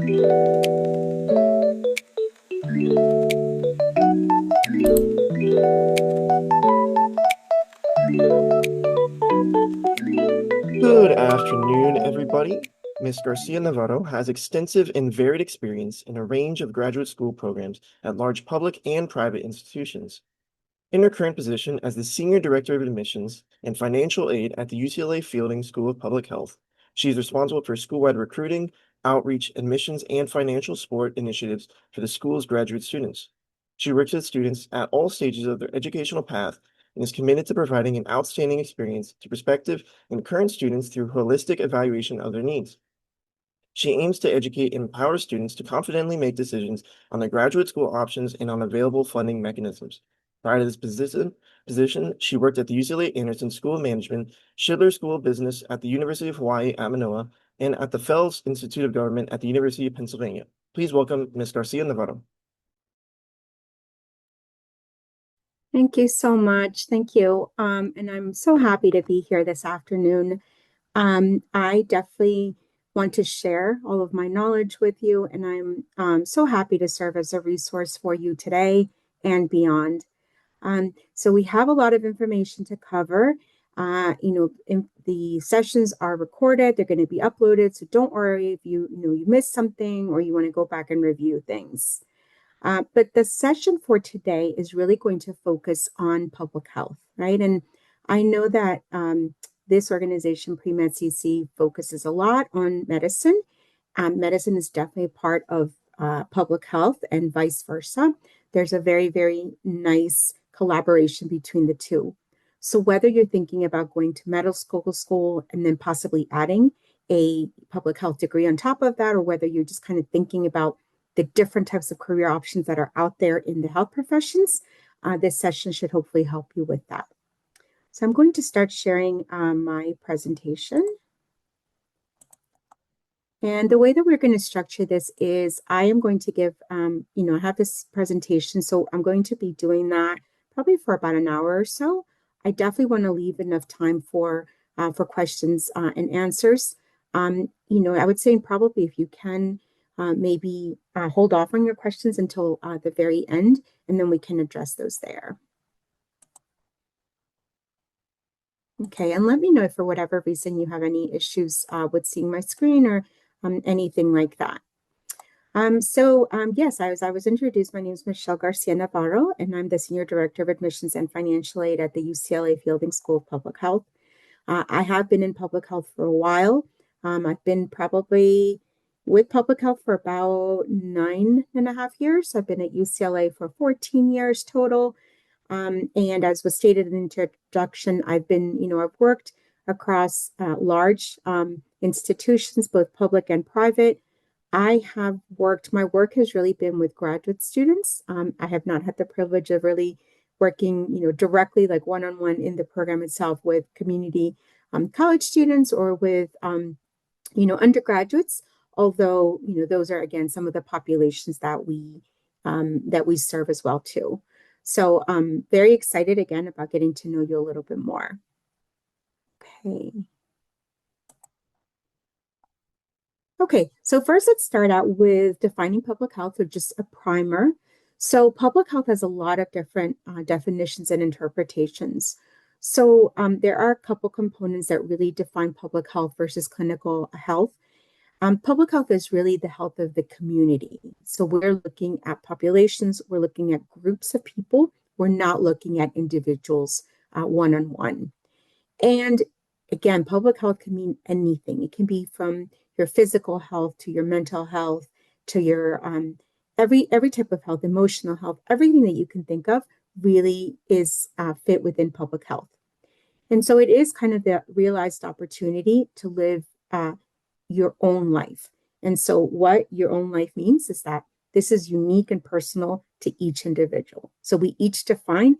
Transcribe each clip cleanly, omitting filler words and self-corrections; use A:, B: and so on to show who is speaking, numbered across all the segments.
A: Good afternoon, everybody. Ms. Garcia Navarro has extensive and varied experience in a range of graduate school programs at large public and private institutions. In her current position as the Senior Director of Admissions and Financial Aid at the UCLA Fielding School of Public Health, she is responsible for school-wide recruiting, outreach, admissions, and financial support initiatives for the school's graduate students. She works with students at all stages of their educational path and is committed to providing an outstanding experience to prospective and current students through holistic evaluation of their needs. She aims to educate and empower students to confidently make decisions on their graduate school options and on available funding mechanisms. Prior to this position, she worked at the UCLA Anderson School of Management, Schindler School of Business at the University of Hawaii at Manoa, and at the Fels Institute of Government at the University of Pennsylvania. Please welcome Ms. Garcia Navarro.
B: Thank you so much. Thank you. And I'm so happy to be here this afternoon. I definitely want to share all of my knowledge with you, and I'm so happy to serve as a resource for you today and beyond. So we have a lot of information to cover. The sessions are recorded, they're going to be uploaded, so don't worry if you missed something or you want to go back and review things. But the session for today is really going to focus on public health, right? And I know that this organization, PreMedCC, focuses a lot on medicine. Medicine is definitely a part of public health and vice versa. There's a very, very nice collaboration between the two. So whether you're thinking about going to medical school and then possibly adding a public health degree on top of that, or whether you're just kind of thinking about the different types of career options that are out there in the health professions, this session should hopefully help you with that. So I'm going to start sharing my presentation. And the way that we're going to structure this is I am going to give, I have this presentation, so I'm going to be doing that probably for about an hour or so. I definitely want to leave enough time for questions and answers. I would say probably if you can, maybe hold off on your questions until the very end, and then we can address those there. Okay, and let me know if for whatever reason you have any issues with seeing my screen or anything like that. Yes, as I was introduced, my name is Michelle Garcia Navarro, and I'm the Senior Director of Admissions and Financial Aid at the UCLA Fielding School of Public Health. I have been in public health for a while. I've been probably with public health for about 9.5 years. I've been at UCLA for 14 years total. And as was stated in the introduction, I've worked across large institutions, both public and private. My work has really been with graduate students. I have not had the privilege of really working, directly like one-on-one in the program itself with community college students or with, undergraduates. Although, those are, again, some of the populations that we serve as well, too. So I'm very excited, again, about getting to know you a little bit more. Okay, so first let's start out with defining public health, or just a primer. So public health has a lot of different definitions and interpretations. So there are a couple components that really define public health versus clinical health. Public health is really the health of the community. So we're looking at populations, we're looking at groups of people, we're not looking at individuals one-on-one. And again, public health can mean anything. It can be from your physical health to your mental health to your every type of health, emotional health, everything that you can think of really is fit within public health. And so it is kind of the realized opportunity to live your own life. And so what your own life means is that this is unique and personal to each individual. So we each define,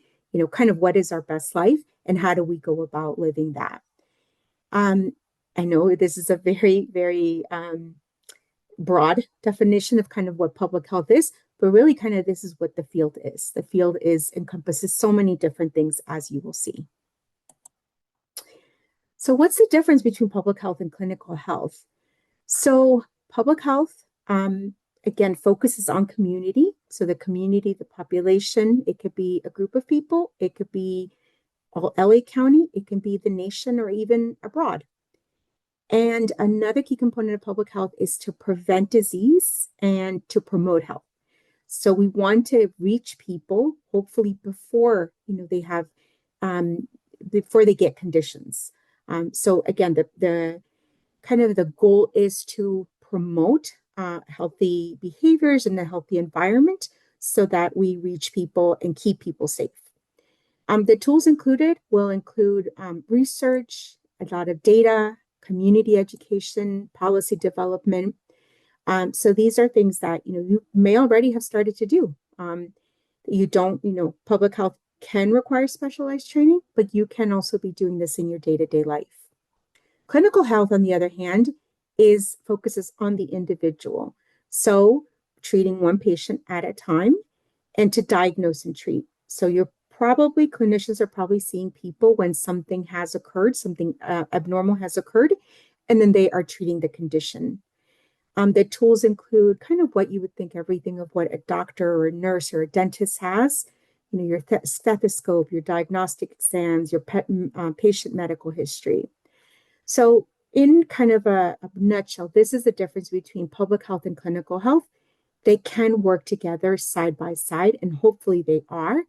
B: kind of what is our best life and how do we go about living that. I know this is a very, very broad definition of kind of what public health is, but really kind of this is what the field is. The field encompasses so many different things, as you will see. So what's the difference between public health and clinical health? So public health again, focuses on community. So the community, the population, it could be a group of people, it could be all LA County, it can be the nation or even abroad. And another key component of public health is to prevent disease and to promote health. So we want to reach people, hopefully before, they have, before they get conditions. So again, the kind of the goal is to promote healthy behaviors and a healthy environment so that we reach people and keep people safe. The tools included will include research, a lot of data, community education, policy development. So these are things that, you may already have started to do. You don't, public health can require specialized training, but you can also be doing this in your day-to-day life. Clinical health, on the other hand, focuses on the individual. So treating one patient at a time and to diagnose and treat. So clinicians are probably seeing people when something has occurred, something abnormal has occurred, and then they are treating the condition. The tools include kind of what you would think everything of what a doctor or a nurse or a dentist has, your stethoscope, your diagnostic exams, your patient medical history. So in kind of a nutshell, this is the difference between public health and clinical health. They can work together side by side, and hopefully they are,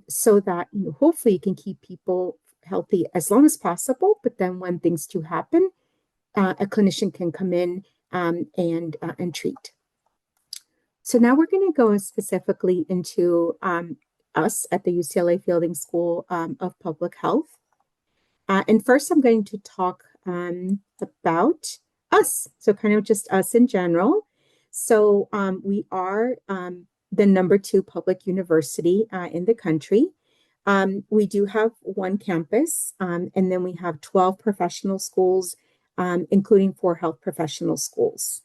B: so that hopefully you can keep people healthy as long as possible. But then when things do happen, a clinician can come in and treat. So now we're going to go specifically into us at the UCLA Fielding School of Public Health. And first, I'm going to talk about us. So kind of just us in general. So we are the #2 public university in the country. We do have one campus, and then we have 12 professional schools, including 4 health professional schools.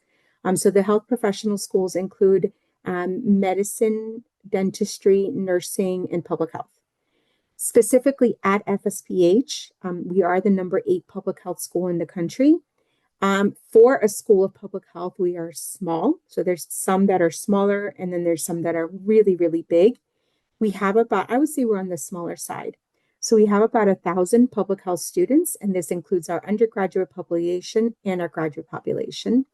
B: So the health professional schools include medicine, dentistry, nursing, and public health. Specifically at FSPH, we are the #8 public health school in the country. For a school of public health, we are small. So there's some that are smaller, and then there's some that are really, really big. We have I would say we're on the smaller side. So we have about 1,000 public health students, and this includes our undergraduate population and our graduate population.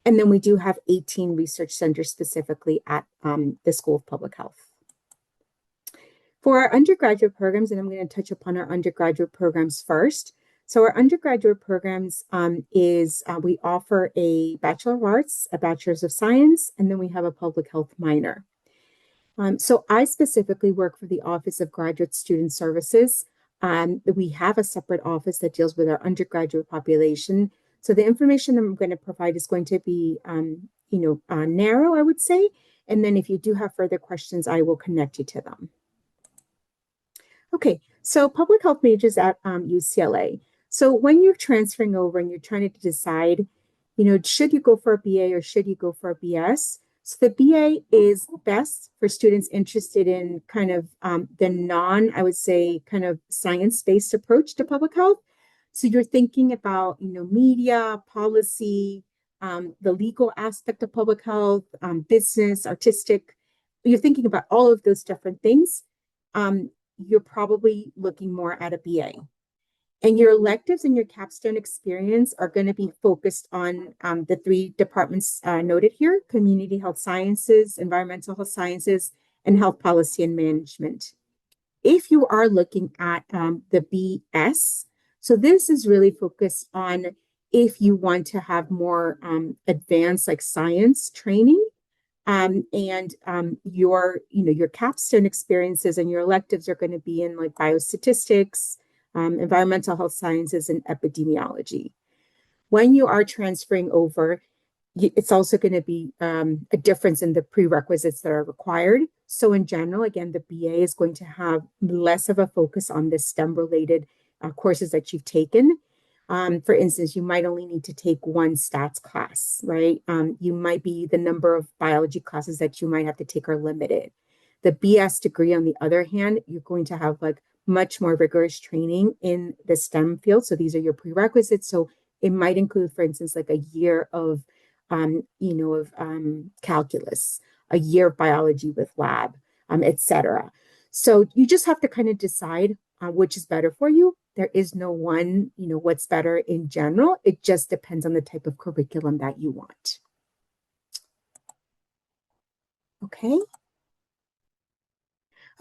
B: And then we do have 18 research centers specifically at the School of Public Health. For our undergraduate programs, and I'm going to touch upon our undergraduate programs first. So our undergraduate programs we offer a Bachelor of Arts, a Bachelor's of Science, and then we have a Public Health minor. So I specifically work for the Office of Graduate Student Services. We have a separate office that deals with our undergraduate population. So the information I'm going to provide is going to be, narrow, I would say. And then if you do have further questions, I will connect you to them. Okay, so public health majors at UCLA. So when you're transferring over and you're trying to decide, should you go for a BA or should you go for a BS? So the BA is best for students interested in kind of I would say, kind of science-based approach to public health. So you're thinking about, media, policy, the legal aspect of public health, business, artistic. You're thinking about all of those different things. You're probably looking more at a BA. And your electives and your capstone experience are going to be focused on the 3 departments noted here: community health sciences, environmental health sciences, and health policy and management. If you are looking at the BS, so this is really focused on if you want to have more advanced like science training, and your capstone experiences and your electives are going to be in like biostatistics, environmental health sciences, and epidemiology. When you are transferring over, it's also going to be a difference in the prerequisites that are required. So in general, again, the BA is going to have less of a focus on the STEM-related courses that you've taken. For instance, you might only need to take 1 stats class, right? You might be the number of biology classes that you might have to take are limited. The BS degree, on the other hand, you're going to have like much more rigorous training in the STEM field. So these are your prerequisites. So it might include, for instance, like a year of calculus, a year of biology with lab, etc. So you just have to kind of decide which is better for you. There is no one, what's better in general. It just depends on the type of curriculum that you want. Okay.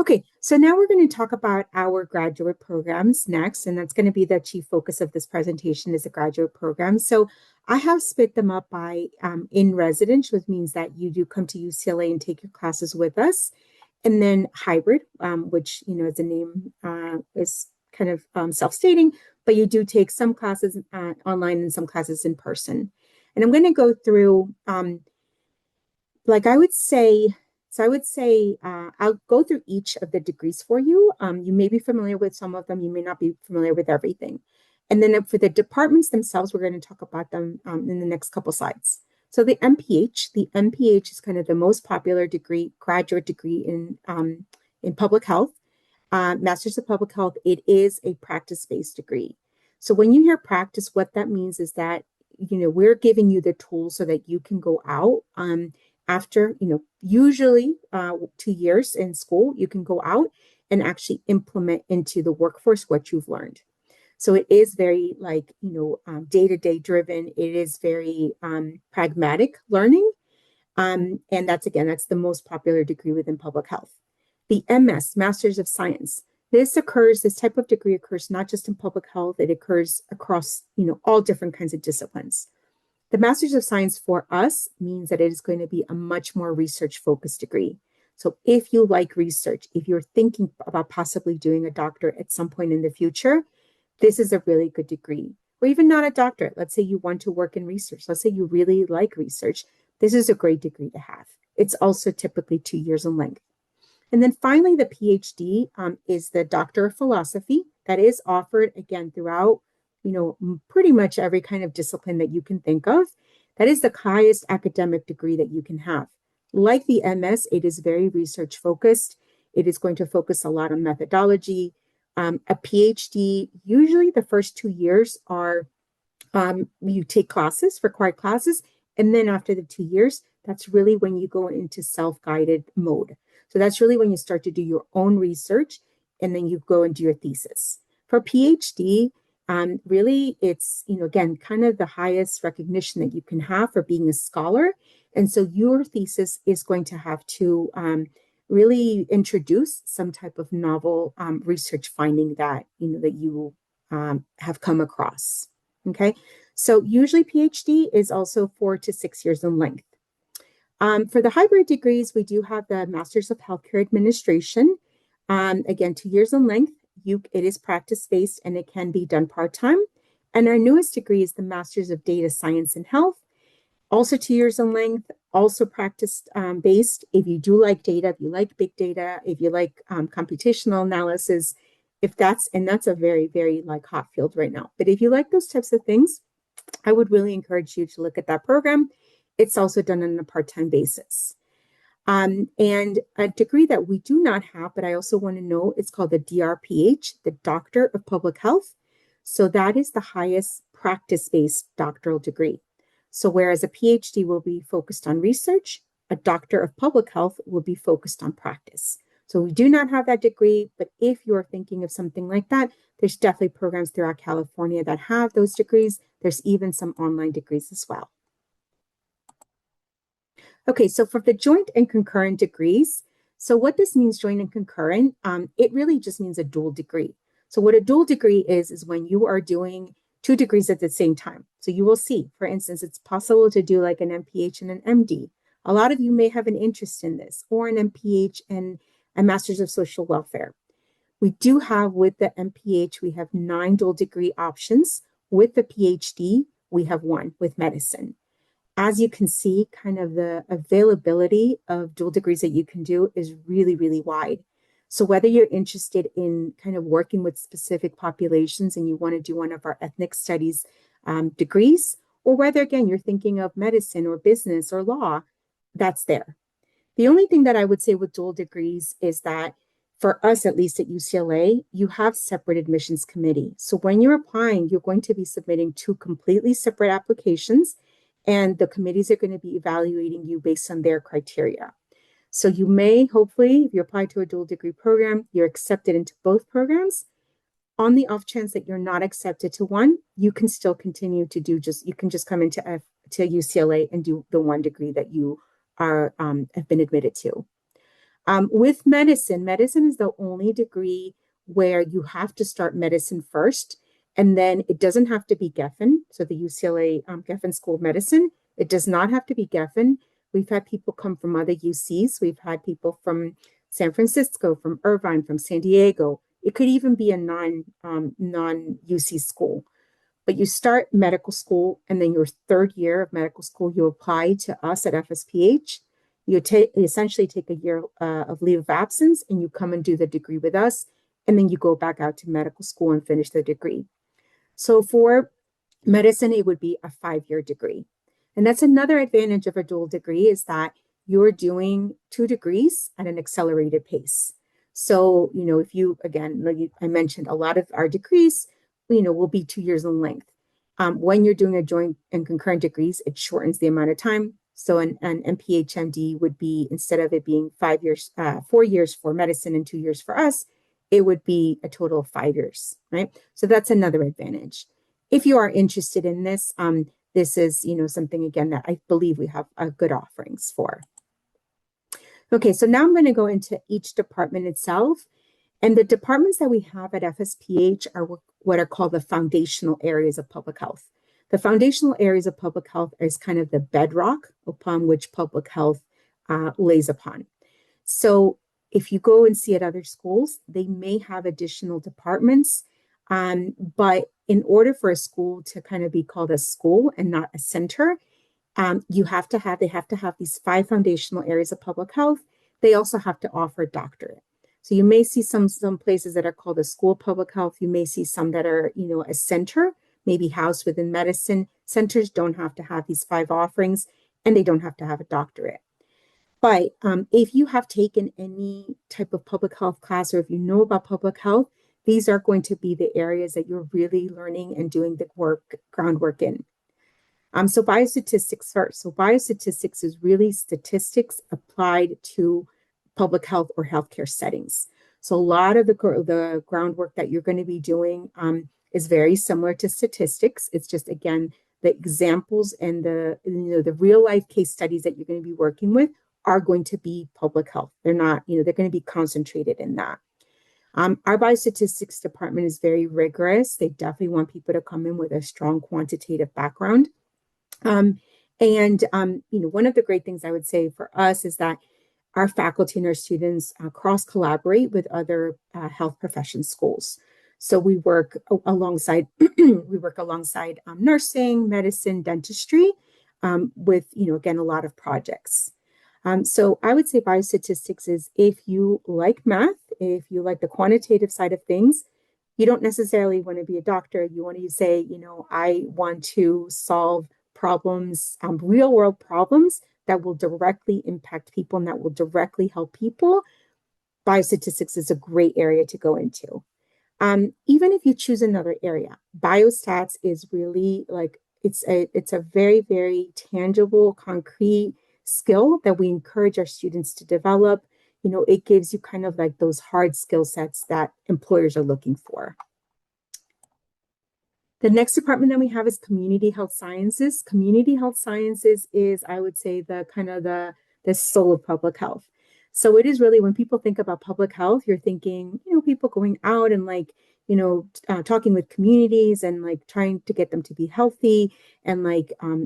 B: Okay, so now we're going to talk about our graduate programs next, and that's going to be the chief focus of this presentation is the graduate program. So I have split them up by in residence, which means that you do come to UCLA and take your classes with us, and then hybrid, which, as the name is kind of self-stating, but you do take some classes online and some classes in person. And I'm going to go through like I would say, I'll go through each of the degrees for you. You may be familiar with some of them. You may not be familiar with everything. And then for the departments themselves, we're going to talk about them in the next couple slides. So the MPH is kind of the most popular degree, graduate degree in public health. Master's of Public Health, it is a practice-based degree. So when you hear practice, what that means is that, we're giving you the tools so that you can go out after, usually 2 years in school, you can go out and actually implement into the workforce what you've learned. So it is very day-to-day driven. It is very pragmatic learning. And that's the most popular degree within public health. The MS, Masters of Science. This type of degree occurs not just in public health, it occurs across, all different kinds of disciplines. The Masters of Science for us means that it is going to be a much more research-focused degree. So if you like research, if you're thinking about possibly doing a doctorate at some point in the future, this is a really good degree. Or even not a doctorate. Let's say you want to work in research. Let's say you really like research. This is a great degree to have. It's also typically 2 years in length. And then finally, the PhD is the Doctor of Philosophy that is offered, again, throughout, pretty much every kind of discipline that you can think of. That is the highest academic degree that you can have. Like the MS, it is very research focused. It is going to focus a lot on methodology. A PhD, usually the first 2 years are you take classes, required classes, and then after the 2 years, that's really when you go into self-guided mode. So that's really when you start to do your own research, and then you go and do your thesis. For PhD, really it's, again, kind of the highest recognition that you can have for being a scholar. And so your thesis is going to have to really introduce some type of novel research finding that, that you have come across. Okay, so usually PhD is also 4 to 6 years in length. For the hybrid degrees, we do have the Masters of Healthcare Administration. Again, 2 years in length. It is practice-based and it can be done part-time. And our newest degree is the Masters of Data Science and Health. Also 2 years in length, also practice-based. If you do like data, if you like big data, if you like computational analysis, that's a very, very hot field right now. But if you like those types of things, I would really encourage you to look at that program. It's also done on a part-time basis. And a degree that we do not have, but I also want to know, it's called the DRPH, the Doctor of Public Health. So that is the highest practice-based doctoral degree. So whereas a PhD will be focused on research, a Doctor of Public Health will be focused on practice. So we do not have that degree, but if you're thinking of something like that, there's definitely programs throughout California that have those degrees. There's even some online degrees as well. Okay, so for the joint and concurrent degrees, so what this means, joint and concurrent, it really just means a dual degree. So what a dual degree is when you are doing 2 degrees at the same time. So you will see, for instance, it's possible to do like an MPH and an MD. A lot of you may have an interest in this, or an MPH and a Master's of Social Welfare. We do have with the MPH, we have 9 dual degree options. With the PhD, we have 1 with medicine. As you can see, kind of the availability of dual degrees that you can do is really, really wide. So whether you're interested in kind of working with specific populations and you want to do one of our ethnic studies degrees, or whether, again, you're thinking of medicine or business or law, that's there. The only thing that I would say with dual degrees is that for us, at least at UCLA, you have separate admissions committee. So when you're applying, you're going to be submitting 2 completely separate applications. and the committees are going to be evaluating you based on their criteria. So you may, hopefully, if you apply to a dual degree program, you're accepted into both programs. On the off chance that you're not accepted to one, you can still continue to do you can just come into to UCLA and do the one degree that you are have been admitted to. With medicine, medicine is the only degree where you have to start medicine first, and then it doesn't have to be Geffen. So the UCLA Geffen School of Medicine, it does not have to be Geffen. We've had people come from other UCs. We've had people from San Francisco, from Irvine, from San Diego. It could even be a non UC school. But you start medical school, and then your third year of medical school, you apply to us at FSPH. You essentially take a year of leave of absence, and you come and do the degree with us, and then you go back out to medical school and finish the degree. So for medicine, it would be a 5-year degree. And that's another advantage of a dual degree, is that you're doing 2 degrees at an accelerated pace. So, if you, again, like I mentioned, a lot of our degrees, will be 2 years in length. When you're doing a joint and concurrent degrees, it shortens the amount of time. So an MPHMD would be, instead of it being 5 years, 4 years for medicine and 2 years for us, it would be a total of 5 years, right? So that's another advantage. If you are interested in this, this is, something, again, that I believe we have good offerings for. Okay, so now I'm going to go into each department itself. And the departments that we have at FSPH are what are called the foundational areas of public health. The foundational areas of public health is kind of the bedrock upon which public health lays upon. So if you go and see at other schools, they may have additional departments, but in order for a school to kind of be called a school and not a center, they have to have these 5 foundational areas of public health. They also have to offer doctorate. So you may see some places that are called a school of public health. You may see some that are, a center, maybe housed within medicine. Centers don't have to have these 5 offerings, and they don't have to have a doctorate. But if you have taken any type of public health class, or if you know about public health, these are going to be the areas that you're really learning and doing the groundwork in. So biostatistics first. So biostatistics is really statistics applied to public health or healthcare settings. So a lot of the groundwork that you're going to be doing is very similar to statistics. It's just, again, the examples and the real life case studies that you're going to be working with are going to be public health. They're not, they're going to be concentrated in that. Our biostatistics department is very rigorous. They definitely want people to come in with a strong quantitative background. One of the great things I would say for us is that our faculty and our students cross-collaborate with other health profession schools. So we work alongside nursing, medicine, dentistry, with, again, a lot of projects. So I would say biostatistics is, if you like math, if you like the quantitative side of things, you don't necessarily want to be a doctor. You want to say, I want to solve problems, real world problems that will directly impact people and that will directly help people. Biostatistics is a great area to go into. Even if you choose another area, biostats is really like, it's a very, very tangible, concrete skill that we encourage our students to develop. It gives you kind of like those hard skill sets that employers are looking for. The next department that we have is community health sciences. Community health sciences is, I would say, the kind of the soul of public health. So it is really, when people think about public health, you're thinking, people going out and talking with communities and trying to get them to be healthy, and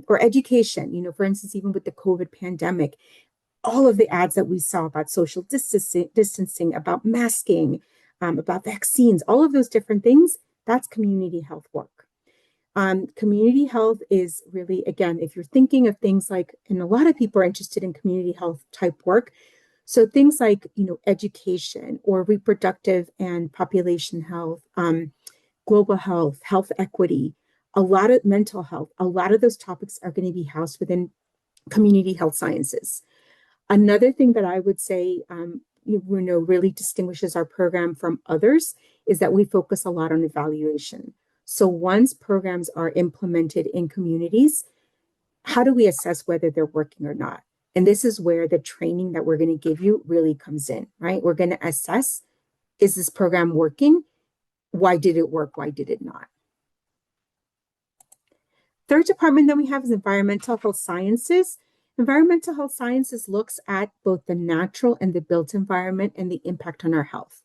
B: or education, for instance, even with the COVID pandemic, all of the ads that we saw about social distancing, about masking, about vaccines, all of those different things, that's community health work. Community health is really, again, if you're thinking of things and a lot of people are interested in community health type work. So things like, education or reproductive and population health, global health, health equity, a lot of mental health, a lot of those topics are going to be housed within community health sciences. Another thing that I would say, really distinguishes our program from others is that we focus a lot on evaluation. So once programs are implemented in communities, how do we assess whether they're working or not? And this is where the training that we're going to give you really comes in, right? We're going to assess, is this program working? Why did it work? Why did it not? Third department that we have is environmental health sciences. Environmental health sciences looks at both the natural and the built environment and the impact on our health.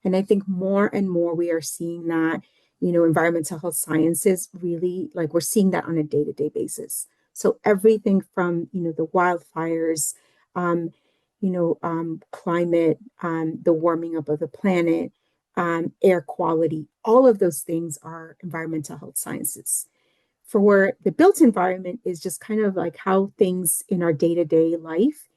B: And I think more and more we are seeing that, environmental health sciences really, like, we're seeing that on a day-to-day basis. So everything from, the wildfires, climate, the warming up of the planet, air quality, all of those things are environmental health sciences. For the built environment is just kind of like how things in our day-to-day life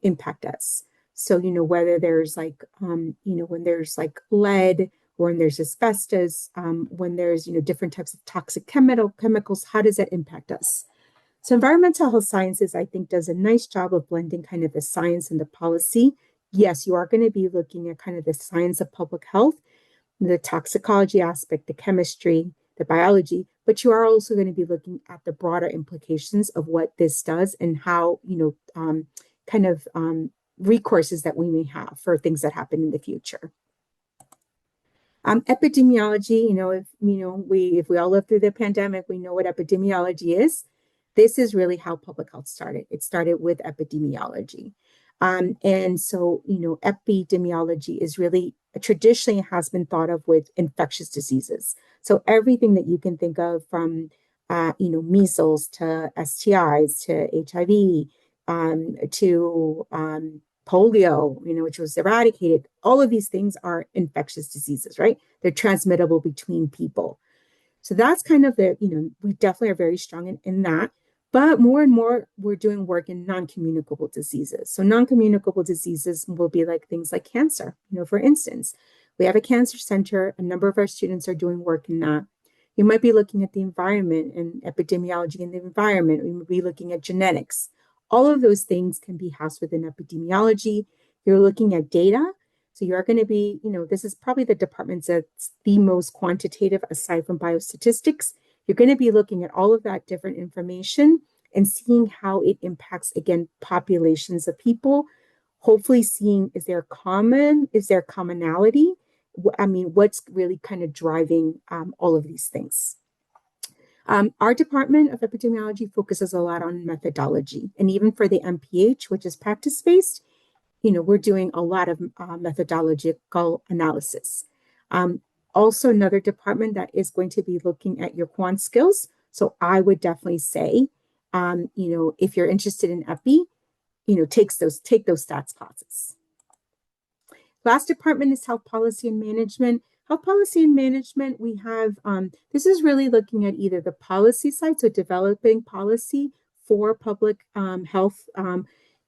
B: impact us. So, whether there's when there's like lead, or when there's asbestos, when there's, different types of toxic chemicals, how does that impact us? So environmental health sciences, I think, does a nice job of blending kind of the science and the policy. Yes, you are going to be looking at kind of the science of public health, the toxicology aspect, the chemistry, the biology, but you are also going to be looking at the broader implications of what this does and how, recourses that we may have for things that happen in the future. Epidemiology, if we all lived through the pandemic, we know what epidemiology is. This is really how public health started. It started with epidemiology. And so, epidemiology is really traditionally has been thought of with infectious diseases. So everything that you can think of from, measles to STIs to HIV, to polio, which was eradicated. All of these things are infectious diseases, right? They're transmittable between people. So that's kind of we definitely are very strong in that. But more and more, we're doing work in non-communicable diseases. So non-communicable diseases will be like things like cancer. For instance, we have a cancer center. A number of our students are doing work in that. You might be looking at the environment and epidemiology in the environment. We might be looking at genetics. All of those things can be housed within epidemiology. You're looking at data. So you are going to be, this is probably the department that's the most quantitative aside from biostatistics. You're going to be looking at all of that different information and seeing how it impacts, again, populations of people. Hopefully seeing, is there commonality? What's really kind of driving all of these things? Our Department of Epidemiology focuses a lot on methodology. And even for the MPH, which is practice-based, we're doing a lot of methodological analysis. Also, another department that is going to be looking at your quant skills. So I would definitely say, if you're interested in epi, take those stats classes. Last department is health policy and management. Health policy and management, we have, this is really looking at either the policy side, so developing policy for public health,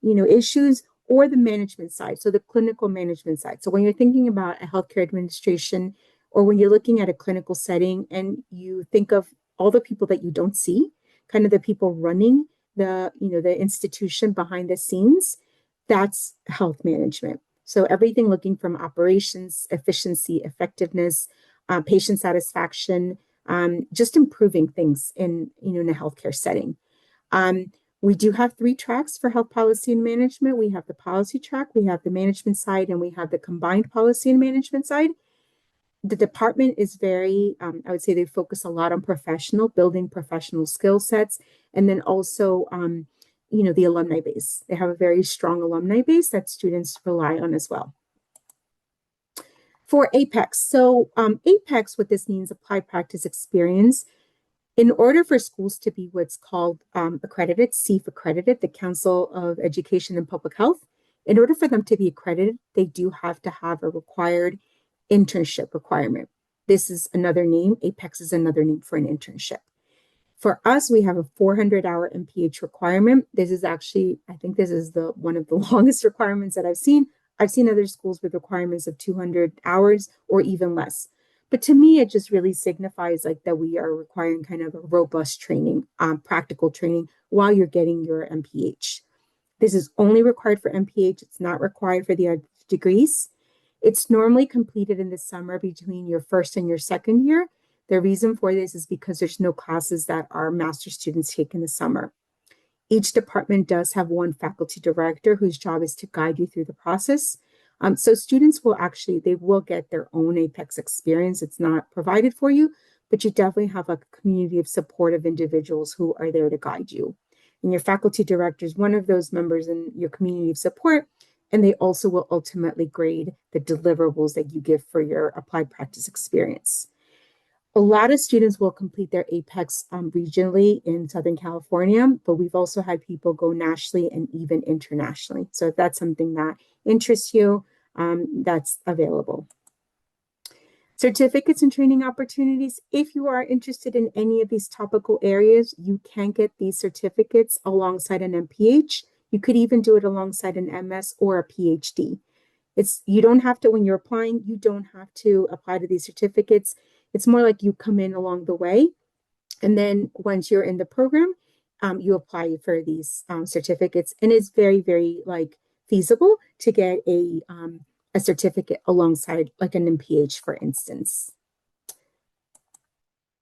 B: issues, or the management side, so the clinical management side. So when you're thinking about a healthcare administration, or when you're looking at a clinical setting and you think of all the people that you don't see, kind of the people running the institution behind the scenes, that's health management. So everything looking from operations, efficiency, effectiveness, patient satisfaction, just improving things in a healthcare setting. We do have 3 tracks for health policy and management. We have the policy track, we have the management side, and we have the combined policy and management side. The department is very, I would say they focus a lot on building professional skill sets, and then also, the alumni base. They have a very strong alumni base that students rely on as well. For APEX, so APEX, what this means, applied practice experience. In order for schools to be what's called accredited, CEEF accredited, the Council of Education and Public Health, in order for them to be accredited, they do have to have a required internship requirement. This is another name. APEX is another name for an internship. For us, we have a 400-hour MPH requirement. This is actually, I think this is one of the longest requirements that I've seen. I've seen other schools with requirements of 200 hours or even less. But to me, it just really signifies like that we are requiring kind of a robust training, practical training while you're getting your MPH. This is only required for MPH. It's not required for the other degrees. It's normally completed in the summer between your first and your second year. The reason for this is because there's no classes that our master's students take in the summer. Each department does have one faculty director whose job is to guide you through the process. So students will actually, they will get their own APEX experience. It's not provided for you, but you definitely have a community of supportive individuals who are there to guide you. And your faculty director is one of those members in your community of support, and they also will ultimately grade the deliverables that you give for your applied practice experience. A lot of students will complete their APEX regionally in Southern California, but we've also had people go nationally and even internationally. So if that's something that interests you, that's available. Certificates and training opportunities. If you are interested in any of these topical areas, you can get these certificates alongside an MPH. You could even do it alongside an MS or a PhD. You don't have to, when you're applying, you don't have to apply to these certificates. It's more like you come in along the way. And then once you're in the program, you apply for these certificates. And it's very, very feasible to get a certificate alongside like an MPH, for instance.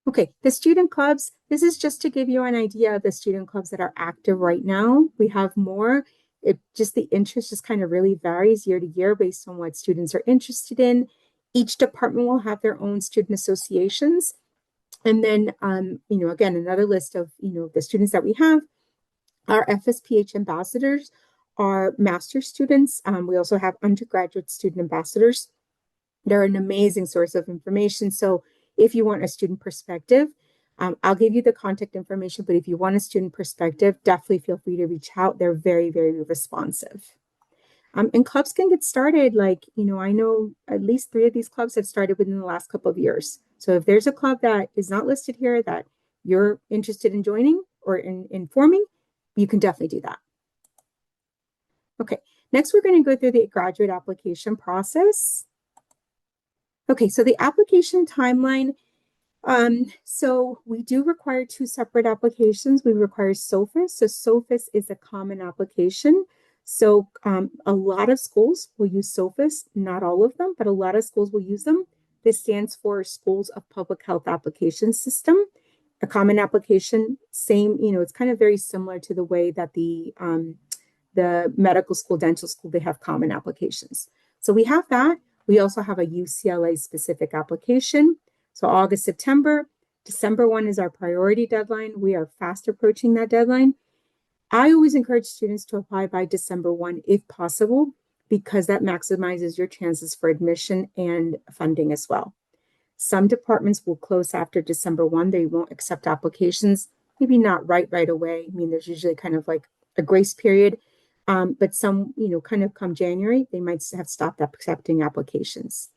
B: Okay, the student clubs. This is just to give you an idea of the student clubs that are active right now. We have more. The interest just kind of really varies year to year based on what students are interested in. Each department will have their own student associations. And then, again, another list of, the students that we have. Our FSPH ambassadors are master's students. We also have undergraduate student ambassadors. They're an amazing source of information. So if you want a student perspective, I'll give you the contact information, but if you want a student perspective, definitely feel free to reach out. They're very, very responsive. And clubs can get started. I know at least 3 of these clubs have started within the last couple of years. So if there's a club that is not listed here that you're interested in joining or in forming, you can definitely do that. Okay, next we're going to go through the graduate application process. Okay, so the application timeline. So we do require 2 separate applications. We require SOFIS. So SOFIS is a common application. So a lot of schools will use SOFIS, not all of them, but a lot of schools will use them. This stands for Schools of Public Health Application System. A common application, same, it's kind of very similar to the way that the medical school, dental school, they have common applications. So we have that. We also have a UCLA specific application. So August, September, December 1 is our priority deadline. We are fast approaching that deadline. I always encourage students to apply by December 1 if possible, because that maximizes your chances for admission and funding as well. Some departments will close after December 1. They won't accept applications, maybe not right away. I mean, there's usually kind of like a grace period, but some, kind of come January, they might have stopped accepting applications.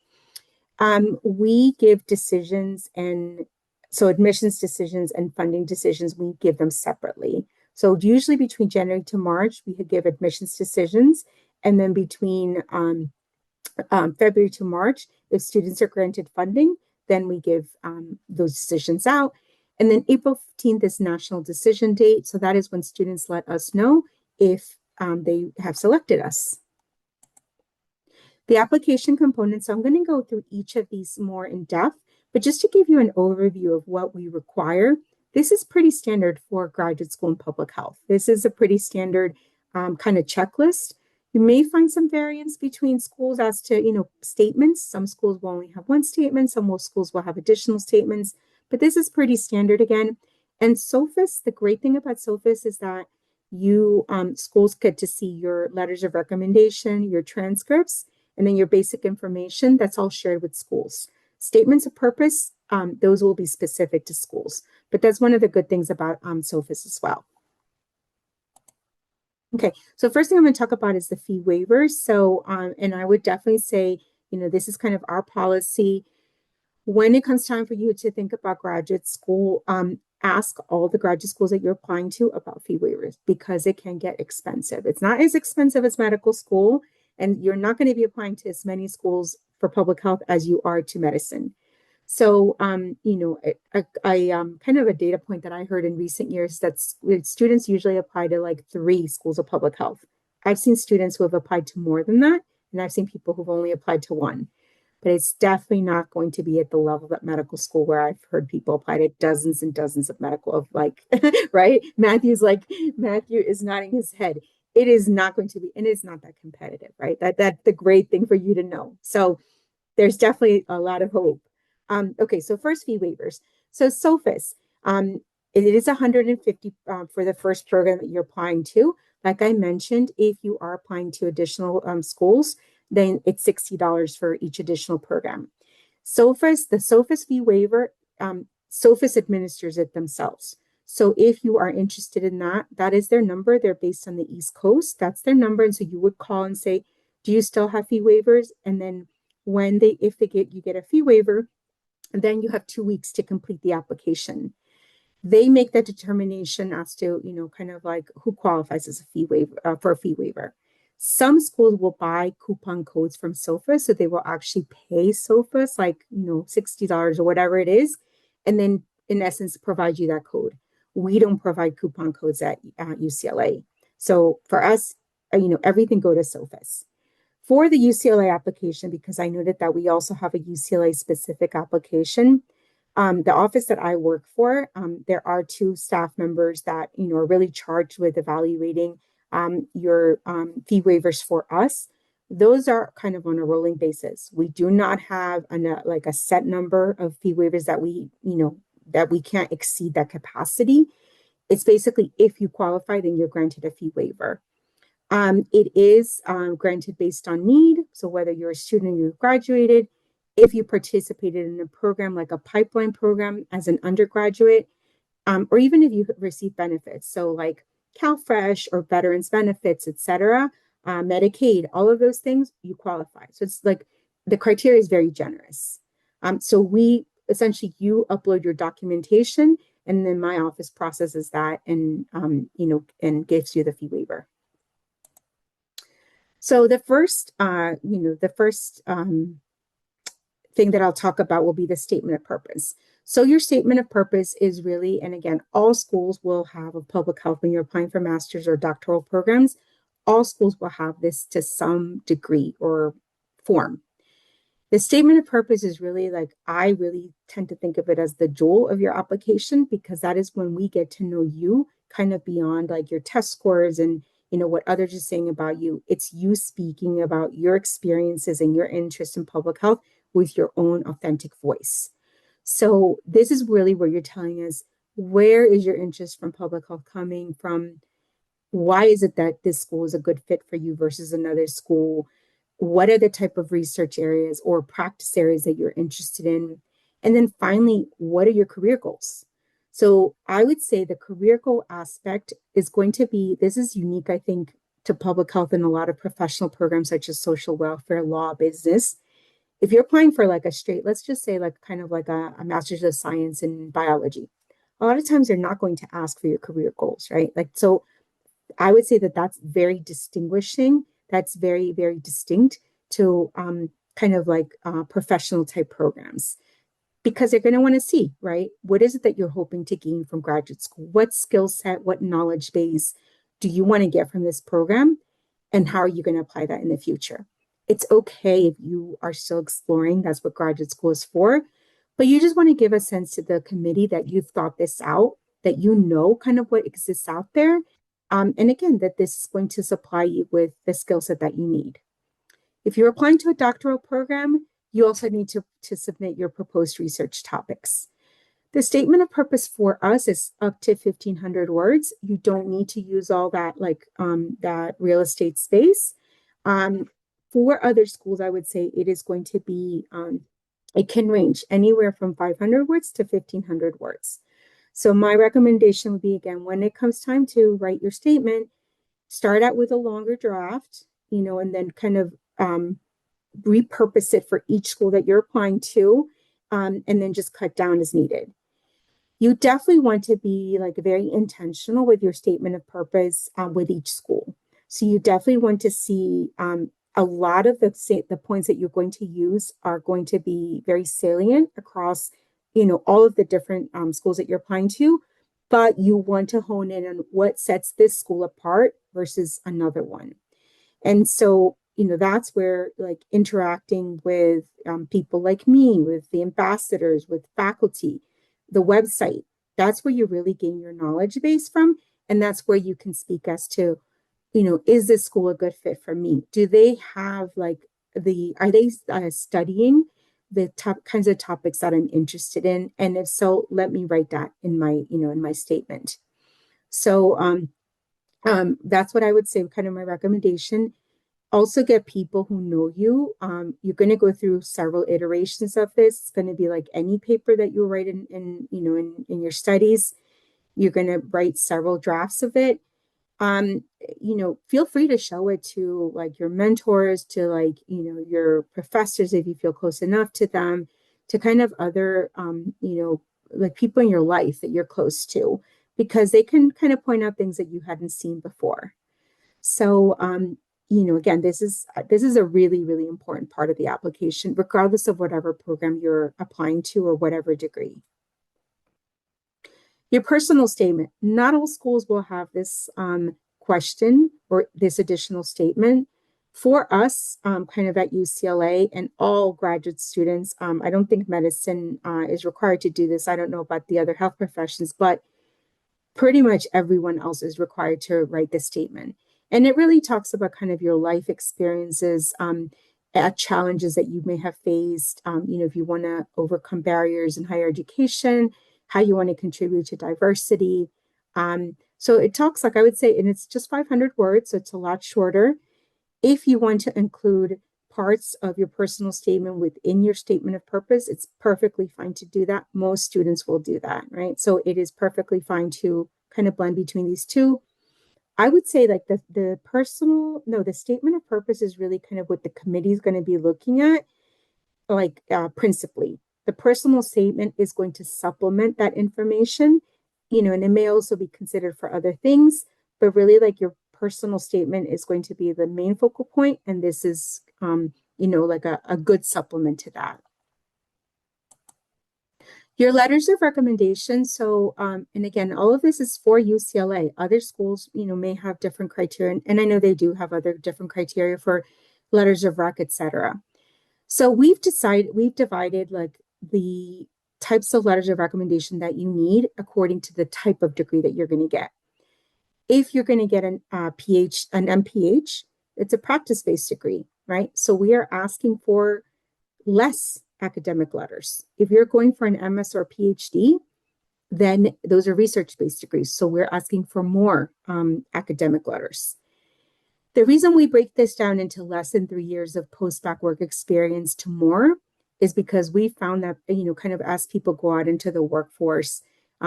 B: We give decisions, and so admissions decisions and funding decisions, we give them separately. So usually between January to March, we give admissions decisions, and then between February to March, if students are granted funding, then we give those decisions out. And then April 15th is National Decision Date. So that is when students let us know if they have selected us. The application component, so I'm going to go through each of these more in depth, but just to give you an overview of what we require, this is pretty standard for graduate school in public health. This is a pretty standard kind of checklist. You may find some variance between schools as to, statements. Some schools will only have 1 statement. Some schools will have additional statements, but this is pretty standard again. And SOFIS, the great thing about SOFIS is that schools get to see your letters of recommendation, your transcripts, and then your basic information. That's all shared with schools. Statements of purpose, those will be specific to schools, but that's one of the good things about SOFIS as well. Okay, so first thing I'm going to talk about is the fee waivers. So, and I would definitely say, this is kind of our policy. When it comes time for you to think about graduate school, ask all the graduate schools that you're applying to about fee waivers, because it can get expensive. It's not as expensive as medical school, and you're not going to be applying to as many schools for public health as you are to medicine. So, kind of a data point that I heard in recent years that students usually apply to like 3 schools of public health. I've seen students who have applied to more than that, and I've seen people who've only applied to 1. but it's definitely not going to be at the level at medical school where I've heard people apply to dozens and dozens of medical of like, right? Matthew is nodding his head. It is not going to be, and it's not that competitive, right? That's the great thing for you to know. So there's definitely a lot of hope. Okay, so first fee waivers. So SOFIS, it is 150 for the first program that you're applying to. Like I mentioned, if you are applying to additional schools, then it's $60 for each additional program. The SOFIS fee waiver, SOFIS administers it themselves. So if you are interested in that, that is their number. They're based on the East Coast. That's their number. And so you would call and say, do you still have fee waivers? And then if you get a fee waiver, then you have 2 weeks to complete the application. They make that determination as to, kind of like who qualifies as a fee waiver for a fee waiver. Some schools will buy coupon codes from SOFIS, so they will actually pay SOFIS like, $60 or whatever it is, and then in essence provide you that code. We don't provide coupon codes at UCLA. So for us, everything go to SOFIS. For the UCLA application, because I noted that we also have a UCLA specific application, the office that I work for, there are 2 staff members that, are really charged with evaluating your fee waivers for us. Those are kind of on a rolling basis. We do not have like a set number of fee waivers that we can't exceed that capacity. It's basically if you qualify, then you're granted a fee waiver. It is granted based on need. So whether you're a student or you've graduated, if you participated in a program like a pipeline program as an undergraduate, or even if you receive benefits, so like CalFresh or veterans benefits, etc., Medicaid, all of those things, you qualify. So it's like the criteria is very generous. So you upload your documentation, and then my office processes that and gives you the fee waiver. So the first thing that I'll talk about will be the statement of purpose. So your statement of purpose is really, and again, all schools will have a public health when you're applying for master's or doctoral programs. All schools will have this to some degree or form. The statement of purpose is really like, I really tend to think of it as the jewel of your application, because that is when we get to know you kind of beyond like your test scores and what others are saying about you. It's you speaking about your experiences and your interest in public health with your own authentic voice. So this is really where you're telling us, where is your interest from public health coming from? Why is it that this school is a good fit for you versus another school? What are the type of research areas or practice areas that you're interested in? And then finally, what are your career goals? So I would say the career goal aspect is going to be, this is unique, I think, to public health and a lot of professional programs such as social welfare, law, business. If you're applying for like a straight, let's just say like kind of like a master's of science in biology, a lot of times they're not going to ask for your career goals, right? Like, so I would say that that's very distinguishing. That's very, very distinct to kind of like professional type programs, because they're going to want to see, right? What is it that you're hoping to gain from graduate school? What skill set, what knowledge base do you want to get from this program? And how are you going to apply that in the future? It's okay if you are still exploring. That's what graduate school is for. But you just want to give a sense to the committee that you've thought this out, that you know kind of what exists out there. And again, that this is going to supply you with the skill set that you need. If you're applying to a doctoral program, you also need to submit your proposed research topics. The statement of purpose for us is up to 1,500 words. You don't need to use all that, like that real estate space. For other schools, I would say it is going to be, it can range anywhere from 500 words to 1,500 words. So my recommendation would be, again, when it comes time to write your statement, start out with a longer draft, and then kind of repurpose it for each school that you're applying to, and then just cut down as needed. You definitely want to be like very intentional with your statement of purpose with each school. So you definitely want to see a lot of the points that you're going to use are going to be very salient across, all of the different schools that you're applying to, but you want to hone in on what sets this school apart versus another one. And so, that's where like interacting with people like me, with the ambassadors, with faculty, the website, that's where you really gain your knowledge base from. And that's where you can speak as to, is this school a good fit for me? Do they have like are they studying the top kinds of topics that I'm interested in? And if so, let me write that in my statement. So that's what I would say, kind of my recommendation. Also get people who know you. You're going to go through several iterations of this. It's going to be like any paper that you write in your studies. You're going to write several drafts of it. Feel free to show it to like your mentors, to like, your professors if you feel close enough to them, to kind of other, like people in your life that you're close to, because they can kind of point out things that you hadn't seen before. So, again, this is a really, really important part of the application, regardless of whatever program you're applying to or whatever degree. Your personal statement. Not all schools will have this question or this additional statement. For us, kind of at UCLA and all graduate students, I don't think medicine is required to do this. I don't know about the other health professions, but pretty much everyone else is required to write this statement. And it really talks about kind of your life experiences, challenges that you may have faced, if you want to overcome barriers in higher education, how you want to contribute to diversity. So it talks, like I would say, and it's just 500 words, so it's a lot shorter. If you want to include parts of your personal statement within your statement of purpose, it's perfectly fine to do that. Most students will do that, right? So it is perfectly fine to kind of blend between these two. I would say like the statement of purpose is really kind of what the committee is going to be looking at, like principally. The personal statement is going to supplement that information, and it may also be considered for other things, but really like your personal statement is going to be the main focal point, and this is, like a good supplement to that. Your letters of recommendation. So, and again, all of this is for UCLA. Other schools, may have different criteria, and I know they do have other different criteria for letters of rec, etc. So we've divided like the types of letters of recommendation that you need according to the type of degree that you're going to get. If you're going to get an MPH, it's a practice-based degree, right? So we are asking for less academic letters. If you're going for an MS or PhD, then those are research-based degrees. So we're asking for more academic letters. The reason we break this down into less than 3 years of post-bac work experience to more is because we found that, kind of as people go out into the workforce,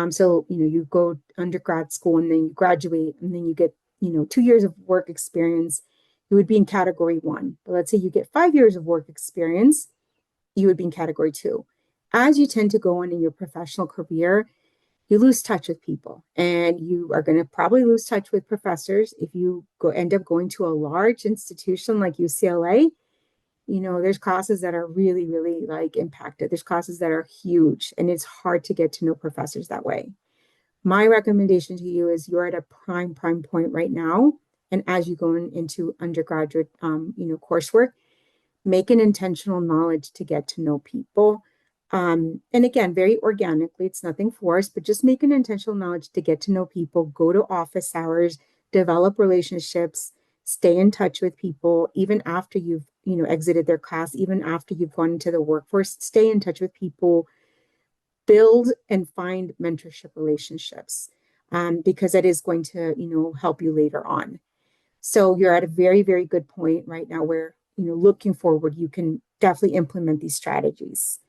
B: so, you go undergrad school and then you graduate and then you get, 2 years of work experience, you would be in category 1. But let's say you get 5 years of work experience, you would be in category 2. As you tend to go on in your professional career, you lose touch with people, and you are going to probably lose touch with professors if you end up going to a large institution like UCLA. There's classes that are really, really like impacted. There's classes that are huge, and it's hard to get to know professors that way. My recommendation to you is you're at a prime point right now. And as you go into undergraduate, coursework, make an intentional knowledge to get to know people. And again, very organically, it's nothing forced, but just make an intentional knowledge to get to know people, go to office hours, develop relationships, stay in touch with people, even after you've, exited their class, even after you've gone into the workforce, stay in touch with people, build and find mentorship relationships, because that is going to, help you later on. So you're at a very, very good point right now where, looking forward, you can definitely implement these strategies.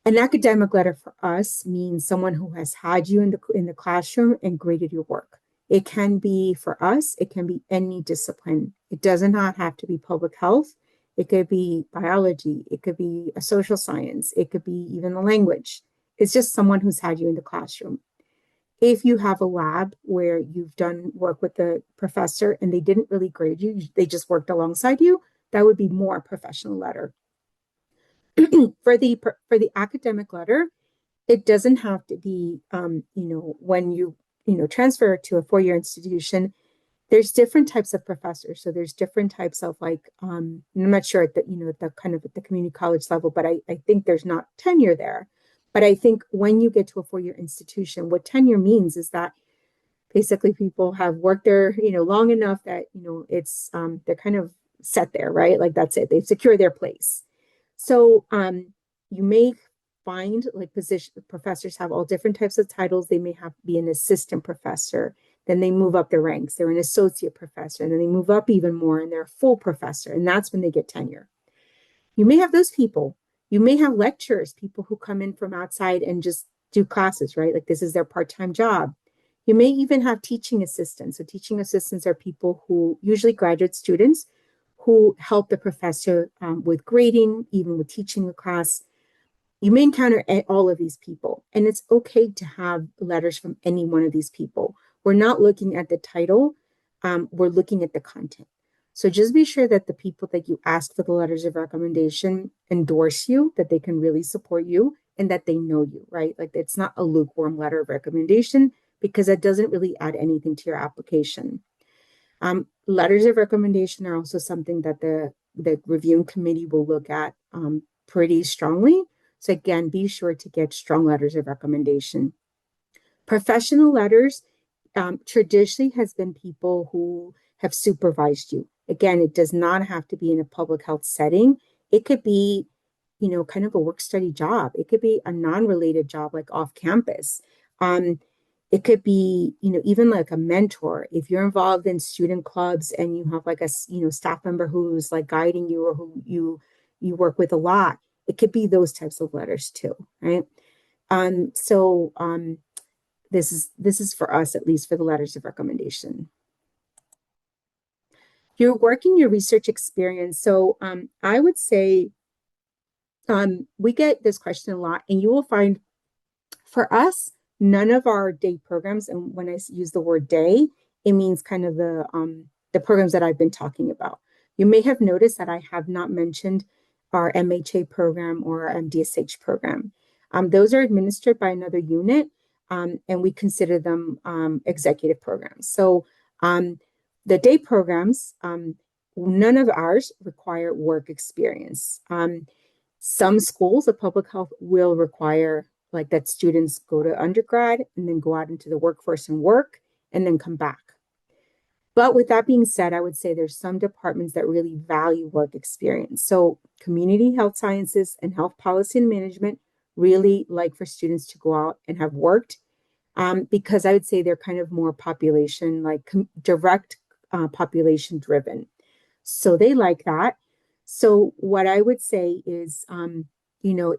B: An academic letter for us means someone who has had you in the classroom and graded your work. It can be, for us, it can be any discipline. It does not have to be public health. It could be biology. It could be a social science. It could be even a language. It's just someone who's had you in the classroom. If you have a lab where you've done work with the professor and they didn't really grade you, they just worked alongside you, that would be more professional letter. For the academic letter, it doesn't have to be, when you transfer to a 4-year institution, There's different types of professors. So there's different types of like, I'm not sure at the, the kind of at the community college level, but I think there's not tenure there. But I think when you get to a 4-year institution, what tenure means is that basically people have worked there, long enough that, they're kind of set there, right? Like that's it. They've secured their place. So you may find like professors have all different types of titles. They may have be an assistant professor, then they move up the ranks. They're an associate professor, and then they move up even more and they're a full professor. And that's when they get tenure. You may have those people. You may have lecturers, people who come in from outside and just do classes, right? Like this is their part-time job. You may even have teaching assistants. So teaching assistants are people who usually graduate students who help the professor with grading, even with teaching the class. You may encounter all of these people, and it's okay to have letters from any one of these people. We're not looking at the title, we're looking at the content. So just be sure that the people that you ask for the letters of recommendation endorse you, that they can really support you, and that they know you, right? Like it's not a lukewarm letter of recommendation because that doesn't really add anything to your application. Letters of recommendation are also something that the reviewing committee will look at pretty strongly. So again, be sure to get strong letters of recommendation. Professional letters traditionally has been people who have supervised you. Again, it does not have to be in a public health setting. It could be, kind of a work study job. It could be a non-related job like off campus. It could be, even like a mentor. If you're involved in student clubs and you have like a, staff member who's like guiding you or who you work with a lot, it could be those types of letters too, right? So this is for us, at least for the letters of recommendation. You're working your research experience. So I would say we get this question a lot, and you will find for us, none of our day programs, and when I use the word day, it means kind of the programs that I've been talking about. You may have noticed that I have not mentioned our MHA program or our MDSH program. Those are administered by another unit, and we consider them executive programs. So the day programs, none of ours require work experience. Some schools of public health will require like that students go to undergrad and then go out into the workforce and work and then come back. But with that being said, I would say there's some departments that really value work experience. So community health sciences and health policy and management really like for students to go out and have worked because I would say they're kind of more population, like direct population driven. So they like that. So what I would say is,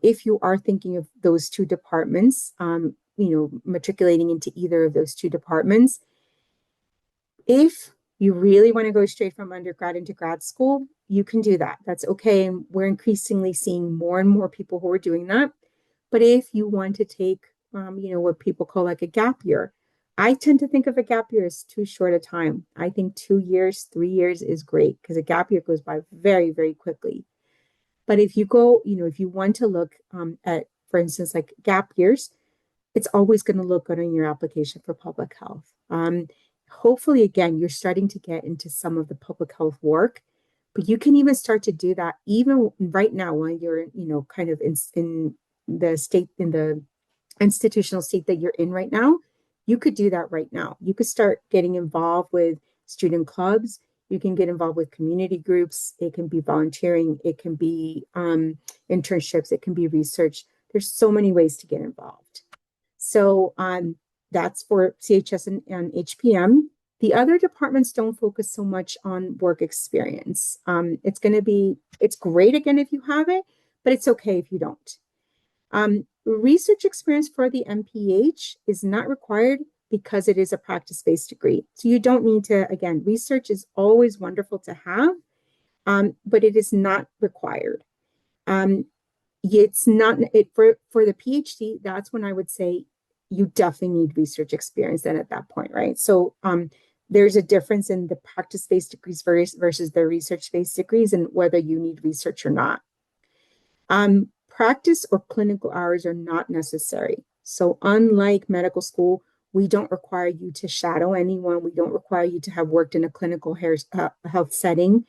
B: if you are thinking of those two departments, matriculating into either of those two departments, if you really want to go straight from undergrad into grad school, you can do that. That's okay. And we're increasingly seeing more and more people who are doing that. But if you want to take, what people call like a gap year, I tend to think of a gap year as too short a time. I think 2 years, 3 years is great because a gap year goes by very, very quickly. But if you go, if you want to look at, for instance, like gap years, it's always going to look good on your application for public health. Hopefully, again, you're starting to get into some of the public health work, but you can even start to do that even right now while you're, kind of in the state, in the institutional state that you're in right now. You could do that right now. You could start getting involved with student clubs. You can get involved with community groups. It can be volunteering. It can be internships. It can be research. There's so many ways to get involved. So that's for CHS and HPM. The other departments don't focus so much on work experience. It's great again if you have it, but it's okay if you don't. Research experience for the MPH is not required because it is a practice-based degree. So you don't need to, again, research is always wonderful to have, but it is not required. It's not for the PhD, that's when I would say you definitely need research experience then at that point, right? So there's a difference in the practice-based degrees versus the research-based degrees and whether you need research or not. Practice or clinical hours are not necessary. So unlike medical school, We don't require you to shadow anyone. We don't require you to have worked in a clinical health setting.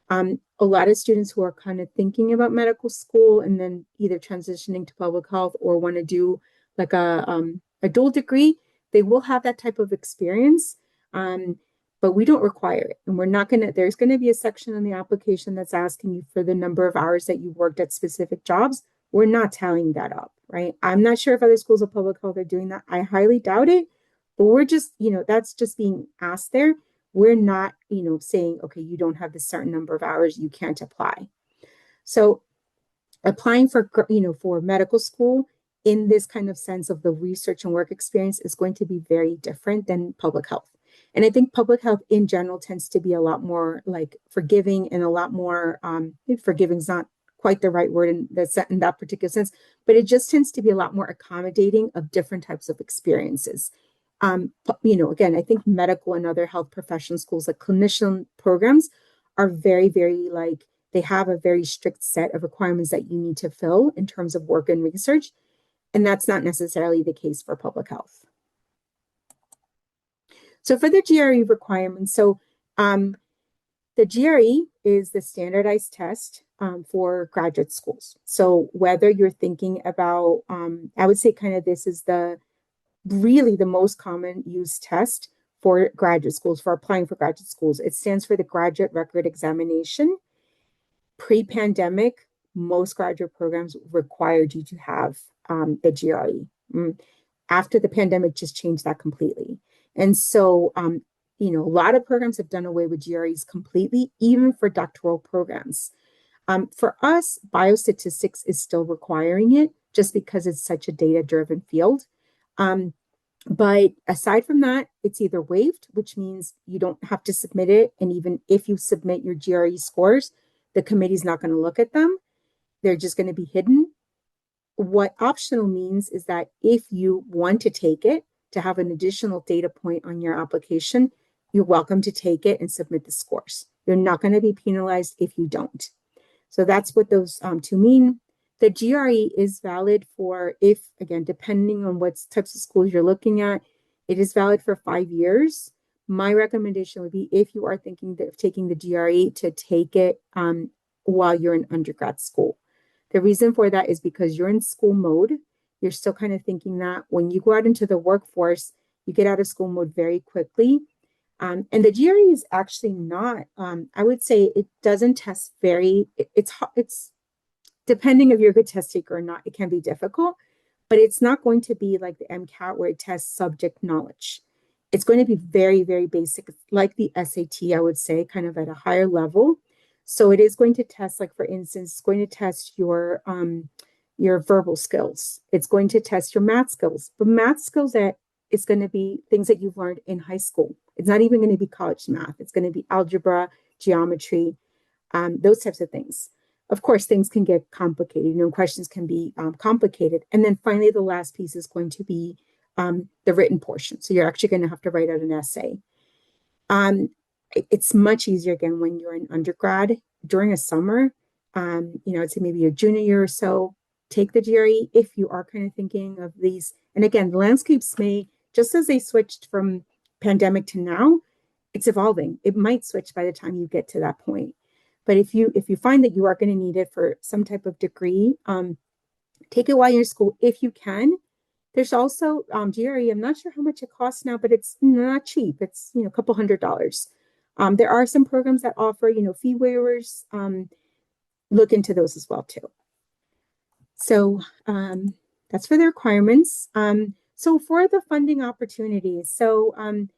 B: A lot of students who are kind of thinking about medical school and then either transitioning to public health or want to do like a dual degree, they will have that type of experience. But we don't require it. And we're not going to, there's going to be a section in the application that's asking you for the number of hours that you worked at specific jobs. We're not tallying that up, right? I'm not sure if other schools of public health are doing that. I highly doubt it, but we're just, that's just being asked there. We're not, saying, okay, you don't have this certain number of hours, you can't apply. So applying for, for medical school in this kind of sense of the research and work experience is going to be very different than public health. And I think public health in general tends to be a lot more like forgiving and a lot more, forgiving is not quite the right word in that particular sense, but it just tends to be a lot more accommodating of different types of experiences. Again, I think medical and other health profession schools, like clinician programs, are very, very they have a very strict set of requirements that you need to fill in terms of work and research. And that's not necessarily the case for public health. So for the GRE requirements, the GRE is the standardized test for graduate schools. So whether you're thinking about, I would say kind of this is really the most common used test for graduate schools, for applying for graduate schools. It stands for the Graduate Record Examination. Pre-pandemic, most graduate programs required you to have the GRE. After the pandemic, just changed that completely. And so, a lot of programs have done away with GREs completely, even for doctoral programs. For us, biostatistics is still requiring it just because it's such a data-driven field. But aside from that, it's either waived, which means you don't have to submit it. And even if you submit your GRE scores, the committee's not going to look at them. They're just going to be hidden. What optional means is that if you want to take it to have an additional data point on your application, you're welcome to take it and submit the scores. You're not going to be penalized if you don't. So that's what those two mean. The GRE is valid for again, depending on what types of schools you're looking at, it is valid for 5 years. My recommendation would be, if you are thinking of taking the GRE, to take it while you're in undergrad school. The reason for that is because you're in school mode. You're still kind of thinking that when you go out into the workforce, you get out of school mode very quickly. And the GRE is actually not, I would say it doesn't test it's depending if you're a good test taker or not, it can be difficult, but it's not going to be like the MCAT where it tests subject knowledge. It's going to be very, very basic, like the SAT, I would say, kind of at a higher level. So it is going to test, like, for instance, it's going to test your verbal skills. It's going to test your math skills, but math skills that it's going to be things that you've learned in high school. It's not even going to be college math. It's going to be algebra, geometry, those types of things. Of course, things can get complicated. Questions can be complicated. And then finally, the last piece is going to be the written portion. So you're actually going to have to write out an essay. It's much easier, again, when you're in undergrad during a summer. I'd say maybe your junior year or so, take the GRE if you are kind of thinking of these. And again, the landscapes may, just as they switched from pandemic to now, it's evolving. It might switch by the time you get to that point. But if you find that you are going to need it for some type of degree, take it while you're in school if you can. There's also GRE. I'm not sure how much it costs now, but it's not cheap. It's a couple $100s. There are some programs that offer fee waivers. Look into those as well too. So that's for the requirements. So for the funding opportunities, I'm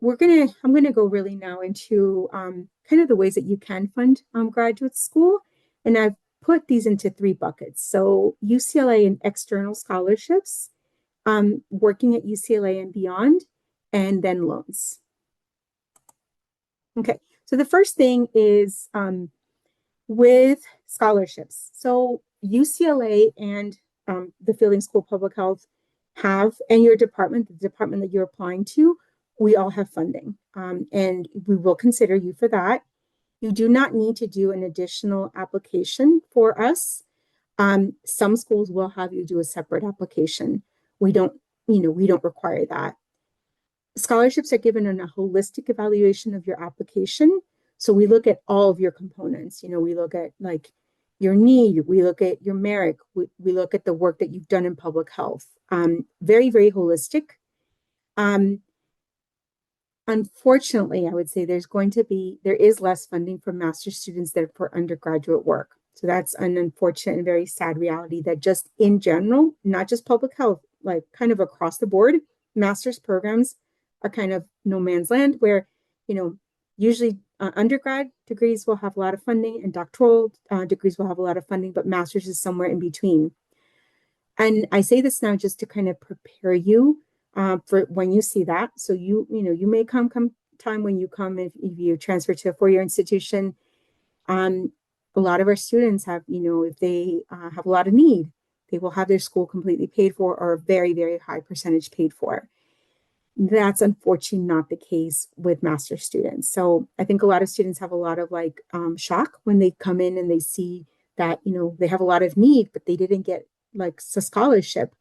B: gonna go really now into kind of the ways that you can fund graduate school, and I've put these into 3 buckets. So UCLA and external scholarships, working at UCLA and beyond, and then loans. Okay, so the first thing is with scholarships. So UCLA and the Fielding School of Public Health have, and your department, the department that you're applying to, we all have funding, and we will consider you for that. You do not need to do an additional application for us. Some schools will have you do a separate application. We don't we don't require that. Scholarships are given on a holistic evaluation of your application. So we look at all of your components. We look at like your need, we look at your merit, we look at the work that you've done in public health. Very, very holistic. Um, Unfortunately, I would say there is less funding for master's students than for undergraduate work. So that's an unfortunate and very sad reality that just in general, not just public health, like kind of across the board, master's programs are kind of no man's land where, usually undergrad degrees will have a lot of funding and doctoral degrees will have a lot of funding, but master's is somewhere in between. And I say this now just to kind of prepare you for when you see that. So you may come time when you come if you transfer to a four-year institution. A lot of our students have, if they have a lot of need, they will have their school completely paid for or a very, very high percentage paid for. That's unfortunately not the case with master students. So I think a lot of students have a lot of like shock when they come in and they see that, they have a lot of need, but they didn't get like a scholarship.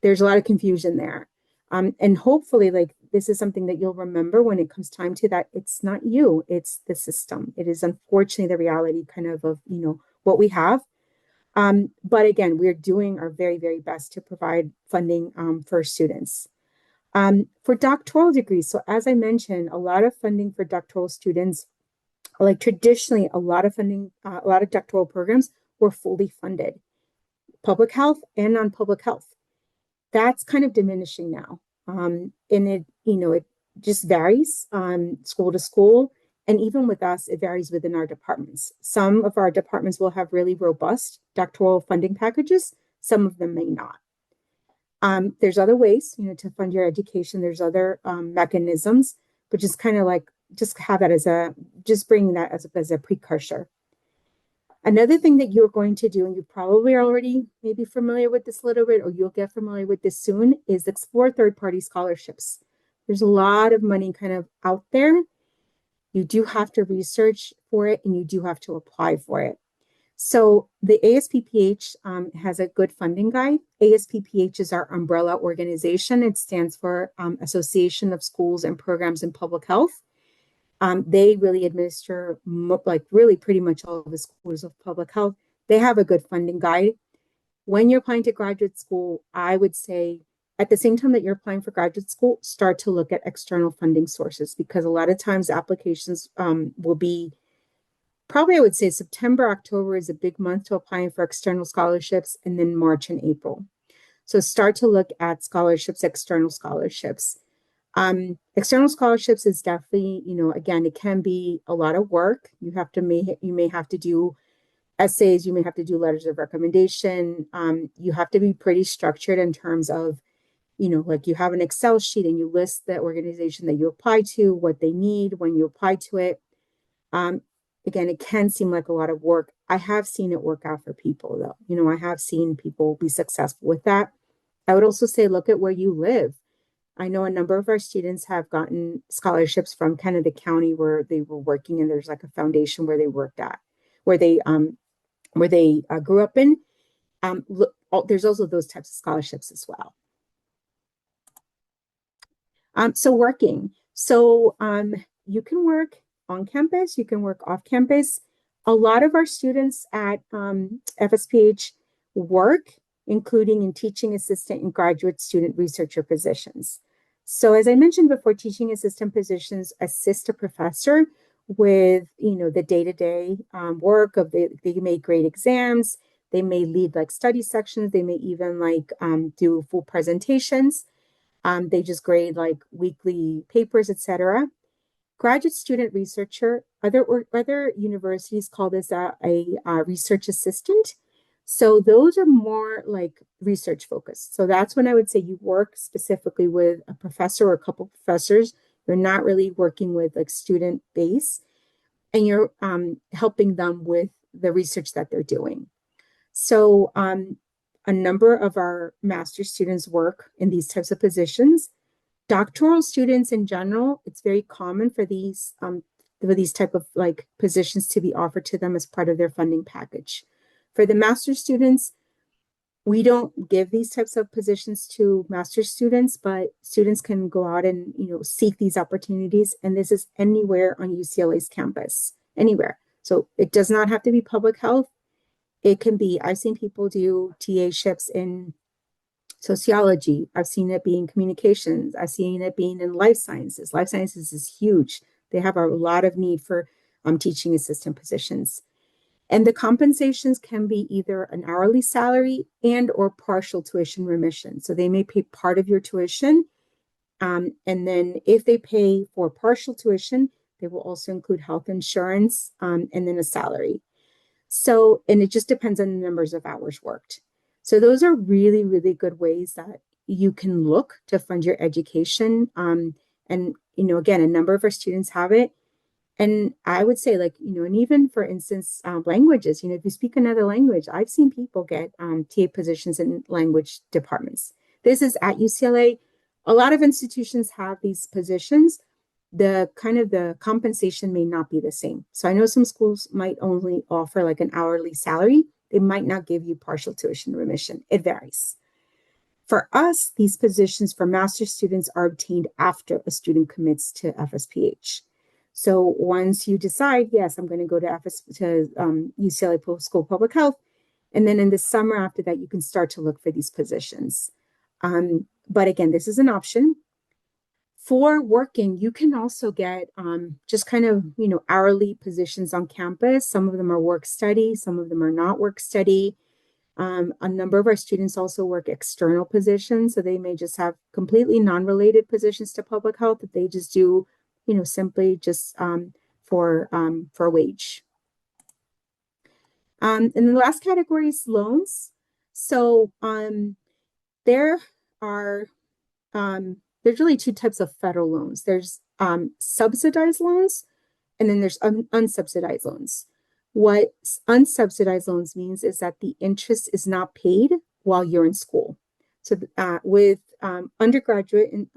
B: There's a lot of confusion there. And hopefully like this is something that you'll remember when it comes time to that. It's not you, it's the system. It is unfortunately the reality kind of what we have. But again, we're doing our very, very best to provide funding for students. For doctoral degrees, so as I mentioned, a lot of funding for doctoral students, like traditionally, a lot of funding, a lot of doctoral programs were fully funded, public health and non-public health. That's kind of diminishing now. And it just varies school to school. And even with us, it varies within our departments. Some of our departments will have really robust doctoral funding packages. Some of them may not. There's other ways, to fund your education. There's other mechanisms, but just kind of like, just have that just bringing that as a precursor. Another thing that you're going to do, and you probably are already maybe familiar with this a little bit, or you'll get familiar with this soon, is explore third-party scholarships. There's a lot of money kind of out there. You do have to research for it, and you do have to apply for it. So the ASPPH has a good funding guide. ASPPH is our umbrella organization. It stands for Association of Schools and Programs in Public Health. They really administer really pretty much all of the schools of public health. They have a good funding guide. When you're applying to graduate school, I would say at the same time that you're applying for graduate school, start to look at external funding sources because a lot of times applications will be probably, I would say September, October is a big month to applying for external scholarships, and then March and April. So start to look at scholarships, external scholarships. External scholarships is definitely, again, it can be a lot of work. You may have to do essays, you may have to do letters of recommendation. You have to be pretty structured in terms of, like you have an Excel sheet and you list the organization that you apply to, what they need when you apply to it. Again, it can seem like a lot of work. I have seen it work out for people though. I have seen people be successful with that. I would also say, look at where you live. I know a number of our students have gotten scholarships from kind of the county where they were working, and there's like a foundation where they worked at, where they grew up in. There's also those types of scholarships as well. So working. So you can work on campus, you can work off campus. A lot of our students at FSPH work, including in teaching assistant and graduate student researcher positions. So as I mentioned before, teaching assistant positions assist a professor with, the day-to-day work of they may grade exams, they may lead like study sections, they may even like do full presentations. They just grade like weekly papers, etc. Graduate student researcher, other universities call this a research assistant. So those are more like research focused. So that's when I would say you work specifically with a professor or a couple professors. You're not really working with like student base, and you're helping them with the research that they're doing. So a number of our master's students work in these types of positions. Doctoral students in general, it's very common for these type of like positions to be offered to them as part of their funding package. For the master's students, We don't give these types of positions to master's students, but students can go out and, seek these opportunities. And this is anywhere on UCLA's campus, anywhere. So it does not have to be public health. It can be, I've seen people do TA-ships in sociology. I've seen it being communications. I've seen it being in life sciences. Life sciences is huge. They have a lot of need for teaching assistant positions. And the compensations can be either an hourly salary and or partial tuition remission. So they may pay part of your tuition. And then if they pay for partial tuition, they will also include health insurance and then a salary. So, and it just depends on the numbers of hours worked. So those are really, really good ways that you can look to fund your education. And, again, a number of our students have it. And I would say, like, and even for instance, languages, if you speak another language, I've seen people get TA positions in language departments. This is at UCLA. A lot of institutions have these positions. The compensation may not be the same. So I know some schools might only offer like an hourly salary. They might not give you partial tuition remission. It varies. For us, these positions for master's students are obtained after a student commits to FSPH. So once you decide, yes, I'm going to go to UCLA School of Public Health, and then in the summer after that, you can start to look for these positions. But again, this is an option. For working, you can also get just kind of, hourly positions on campus. Some of them are work study, some of them are not work study. A number of our students also work external positions, so they may just have completely non-related positions to public health that they just do, simply just for a wage. And the last category is loans. So there are there's really two types of federal loans. There's subsidized loans, and then there's unsubsidized loans. What unsubsidized loans means is that the interest is not paid while you're in school. So with undergraduate and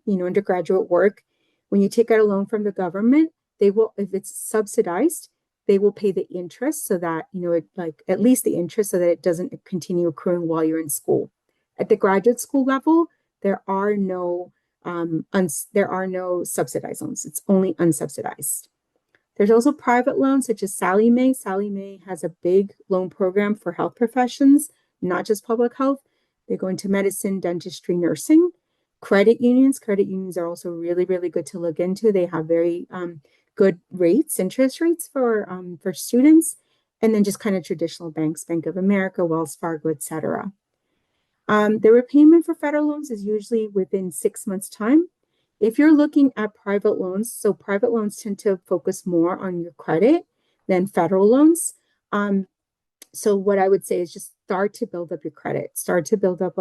B: undergraduate work, when you take out a loan from the government, they will, if it's subsidized, they will pay the interest so that at least the interest so that it doesn't continue accruing while you're in school. At the graduate school level, there are no subsidized loans. It's only unsubsidized. There's also private loans such as Sallie Mae. Sallie Mae has a big loan program for health professions, not just public health. They go into medicine, dentistry, nursing. Credit unions are also really, really good to look into. They have very good rates, interest rates for students. And then just kind of traditional banks, Bank of America, Wells Fargo, etc. The repayment for federal loans is usually within 6 months' time. If you're looking at private loans, so private loans tend to focus more on your credit than federal loans. So what I would say is just start to build up your credit. Start to build up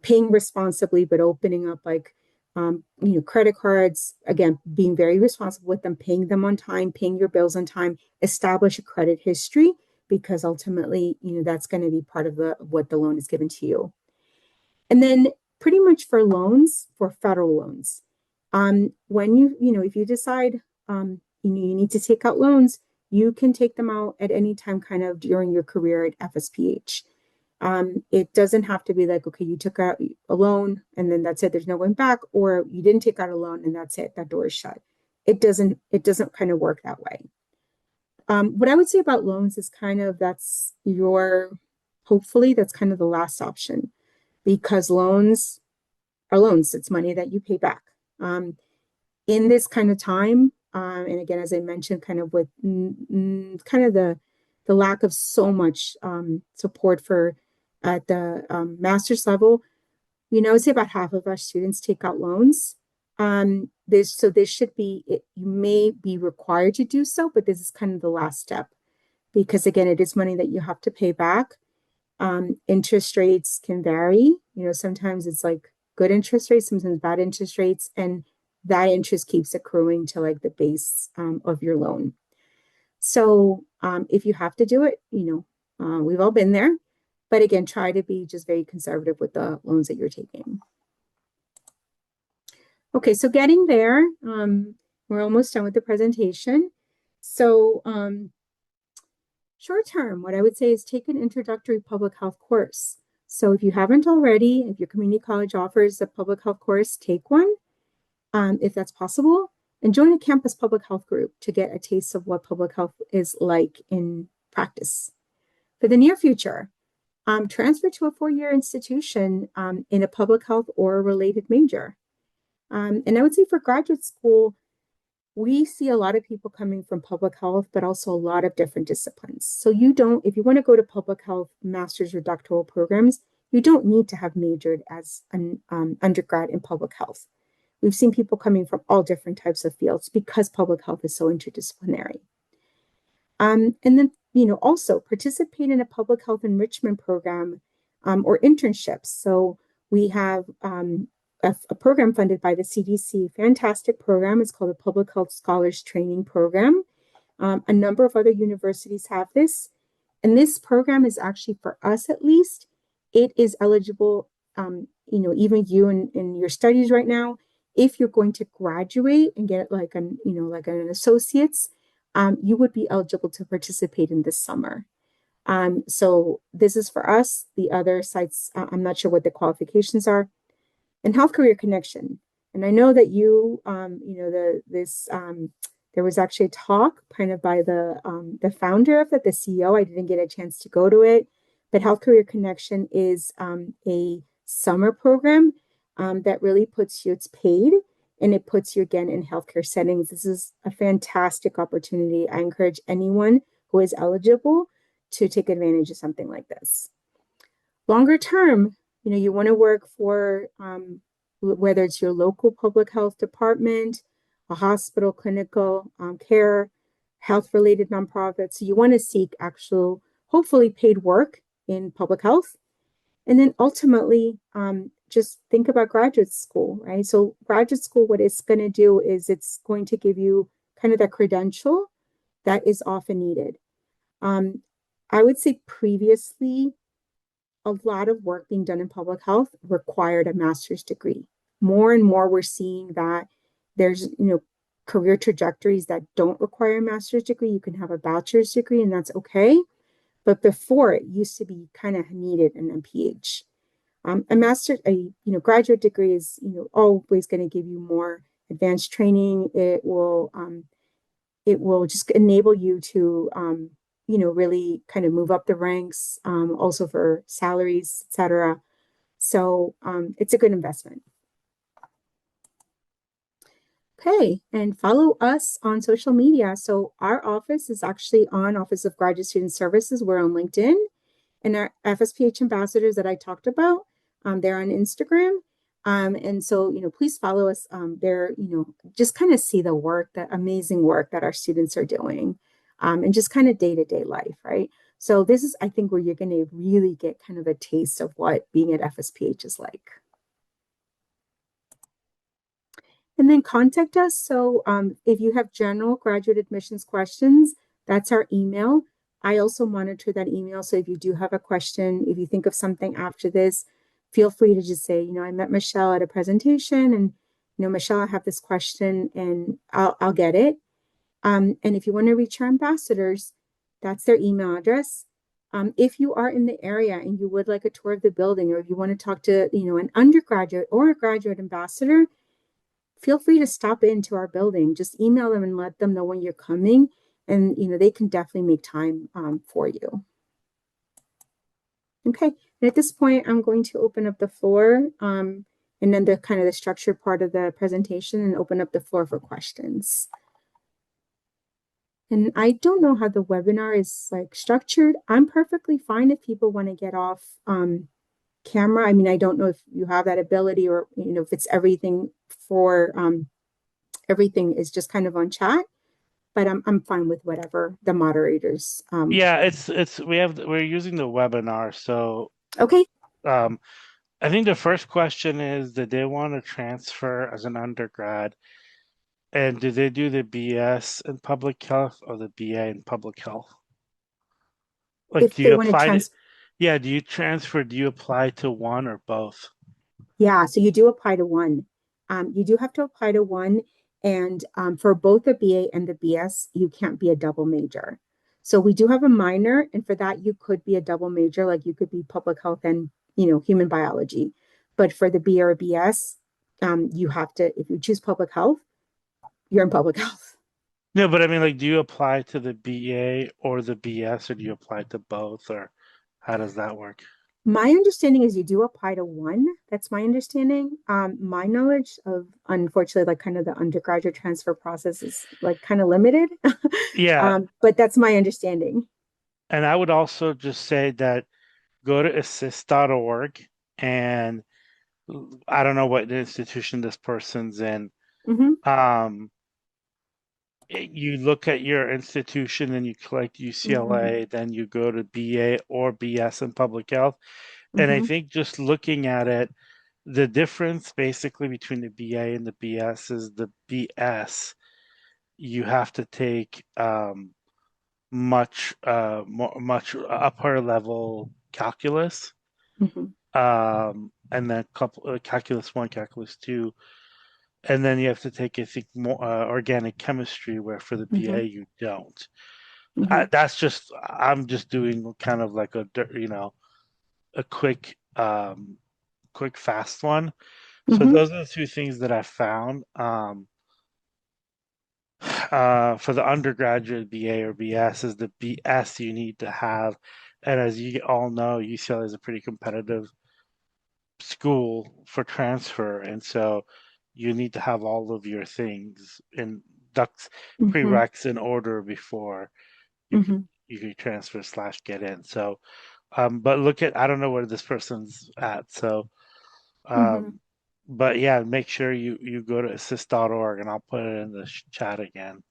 B: paying responsibly, but opening up credit cards. Again, being very responsible with them, paying them on time, paying your bills on time. Establish a credit history, because ultimately, that's going to be part of what the loan is given to you. And then pretty much for loans, for federal loans, when if you decide you need to take out loans, you can take them out at any time kind of during your career at FSPH. It doesn't have to be like, okay, you took out a loan and then that's it, there's no going back, or you didn't take out a loan and that's it, that door is shut. It doesn't kind of work that way. What I would say about loans is hopefully that's kind of the last option, because loans are loans. It's money that you pay back. In this kind of time, and again, as I mentioned, kind of with kind of the lack of so much support at the master's level, I would say about half of our students take out loans. This should be, you may be required to do so, but this is kind of the last step, because again, it is money that you have to pay back. Interest rates can vary. Sometimes it's like good interest rates, sometimes bad interest rates, and that interest keeps accruing to like the base of your loan. So if you have to do it, we've all been there, but again, try to be just very conservative with the loans that you're taking. Okay, so getting there, we're almost done with the presentation. So Short term, what I would say is take an introductory public health course. So if you haven't already, if your community college offers a public health course, take one, if that's possible, and join a campus public health group to get a taste of what public health is like in practice. For the near future, transfer to a four-year institution in a public health or related major. And I would say for graduate school, we see a lot of people coming from public health, but also a lot of different disciplines. So if you want to go to public health master's or doctoral programs, you don't need to have majored as an undergrad in public health. We've seen people coming from all different types of fields because public health is so interdisciplinary. And then, also participate in a public health enrichment program or internships. So we have a program funded by the CDC, fantastic program. It's called the Public Health Scholars Training Program. A number of other universities have this. And this program is actually, for us at least, it is eligible, even you in your studies right now, if you're going to graduate and get like an associate's, you would be eligible to participate in this summer. So this is for us. The other sites, I'm not sure what the qualifications are. And Health Career Connection. And I know that there was actually a talk kind of by the founder of it, the CEO. I didn't get a chance to go to it, but Health Career Connection is a summer program that really it's paid, and it puts you again in healthcare settings. This is a fantastic opportunity. I encourage anyone who is eligible to take advantage of something like this. Longer term, you want to work for whether it's your local public health department, a hospital, clinical care, health-related nonprofits. So you want to seek actual, hopefully paid work in public health. And then ultimately, just think about graduate school, right? So graduate school, what it's going to do is it's going to give you kind of that credential that is often needed. I would say previously, a lot of work being done in public health required a master's degree. More and more, we're seeing that there's, career trajectories that don't require a master's degree. You can have a bachelor's degree, and that's okay. But before, it used to be kind of needed an MPH. A graduate degree is, always going to give you more advanced training. It will just enable you to, really kind of move up the ranks, also for salaries, etc. So it's a good investment. Okay, and follow us on social media. So our office is actually on Office of Graduate Student Services. We're on LinkedIn, and our FSPH ambassadors that I talked about, they're on Instagram. And so, please follow us there, just kind of see the work, the amazing work that our students are doing, and just kind of day-to-day life, right? So this is, I think, where you're going to really get kind of a taste of what being at FSPH is like. And then contact us. So if you have general graduate admissions questions, that's our email. I also monitor that email. So if you do have a question, if you think of something after this, feel free to just say, I met Michelle at a presentation, and, Michelle, I have this question, and I'll get it. And if you want to reach our ambassadors, that's their email address. If you are in the area and you would like a tour of the building, or if you want to talk to, an undergraduate or a graduate ambassador, feel free to stop into our building. Just email them and let them know when you're coming, and they can definitely make time for you. Okay, and at this point, I'm going to open up the floor, and then the kind of the structured part of the presentation, and open up the floor for questions. And I don't know how the webinar is structured. I'm perfectly fine if people want to get off camera. I mean, I don't know if you have that ability, or if it's everything for everything is just kind of on chat, but I'm fine with whatever the moderators.
C: Yeah, we're using the webinar, so
B: Okay.
C: I think the first question is, did they want to transfer as an undergrad, and do they do the BS in public health or the BA in public health?
B: If
C: do
B: they
C: you
B: want to
C: apply yeah, do you apply to one or both?
B: Yeah, so you do apply to one. You do have to apply to one, and for both the BA and the BS, you can't be a double major. So we do have a minor, and for that you could be a double major, like you could be public health and human biology. But for the B or BS, you have to, if you choose public health, you're in public health.
C: No, but I mean, like, do you apply to the BA or the BS, or do you apply to both, or how does that work?
B: My understanding is you do apply to one. That's my understanding. My knowledge of, unfortunately, like kind of the undergraduate transfer process is like kind of limited.
C: Yeah,
B: But that's my understanding.
C: and I would also just say that go to assist.org, and I don't know what institution this person's in.
B: Hmm.
C: Um, you look at your institution and you collect
B: Hmm.
C: UCLA, then you go to BA or BS in public health. And I
B: Hmm.
C: think just looking at it, the difference basically between the BA and the BS is the BS, you have to take much upper level calculus,
B: Hmm.
C: and then couple calculus one, calculus two, and then you have to take, I think, more organic chemistry, where for the
B: Hmm.
C: BA you don't.
B: Hmm.
C: I'm just doing kind of like a quick fast one. So
B: Hmm.
C: those are the two things that I found. For the undergraduate BA or BS is the BS you need to have, and as you all know, UCLA is a pretty competitive school for transfer, and so you need to have all of your things in ducks
B: Hmm.
C: prereqs in order before you could
B: Hmm.
C: you could transfer slash get in. So, but look at, I don't know where this person's at, so
B: Hmm.
C: um, but yeah, make sure you go to assist.org, and I'll put it in the chat again.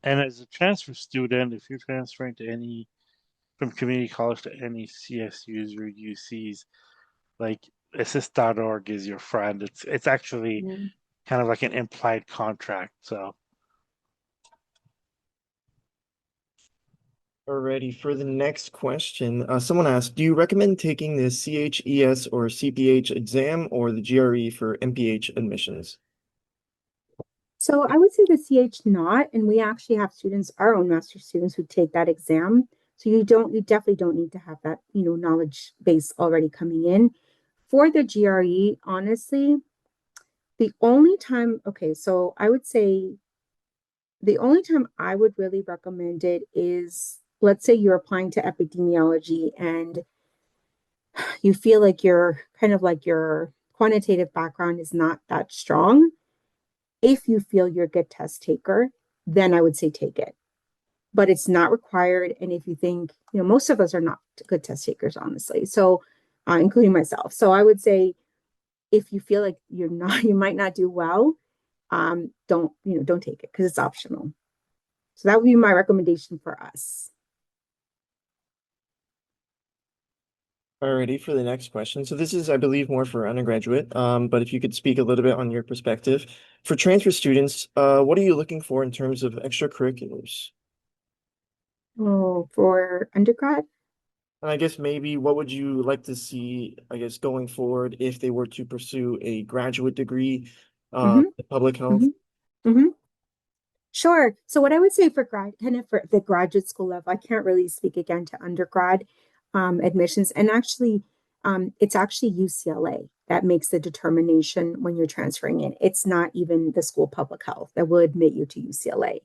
C: And as a transfer student, if you're transferring to any from community college to any CSUs or UCs, like assist.org is your friend. It's actually kind of like an implied contract. So
A: Alrighty, for the next question, someone asked, do you recommend taking the CHES or CPH exam or the GRE for MPH admissions?
B: So I would say the CH not, and we actually have students, our own master students, who take that exam. So you definitely don't need to have that, knowledge base already coming in. For the GRE, honestly, the only time, okay, so I would say the only time I would really recommend it is, let's say you're applying to epidemiology and you feel like your kind of like your quantitative background is not that strong. If you feel you're a good test taker, then I would say take it. But it's not required. And if you think, most of us are not good test takers, honestly. So, including myself. So I would say if you feel like you're not, you might not do well, don't take it because it's optional. So that would be my recommendation for us.
A: Alrighty, for the next question. So this is, I believe, more for undergraduate, but if you could speak a little bit on your perspective. For transfer students, what are you looking for in terms of extracurriculars?
B: Oh, for undergrad?
A: And I guess maybe what would you like to see, I guess, going forward if they were to pursue a graduate degree,
B: Mm-hmm,
A: in public health?
B: mm-hmm, mm-hmm. Sure. So what I would say for kind of for the graduate school level, I can't really speak again to undergrad admissions. And actually, it's actually UCLA that makes the determination when you're transferring in. It's not even the school of public health that will admit you to UCLA.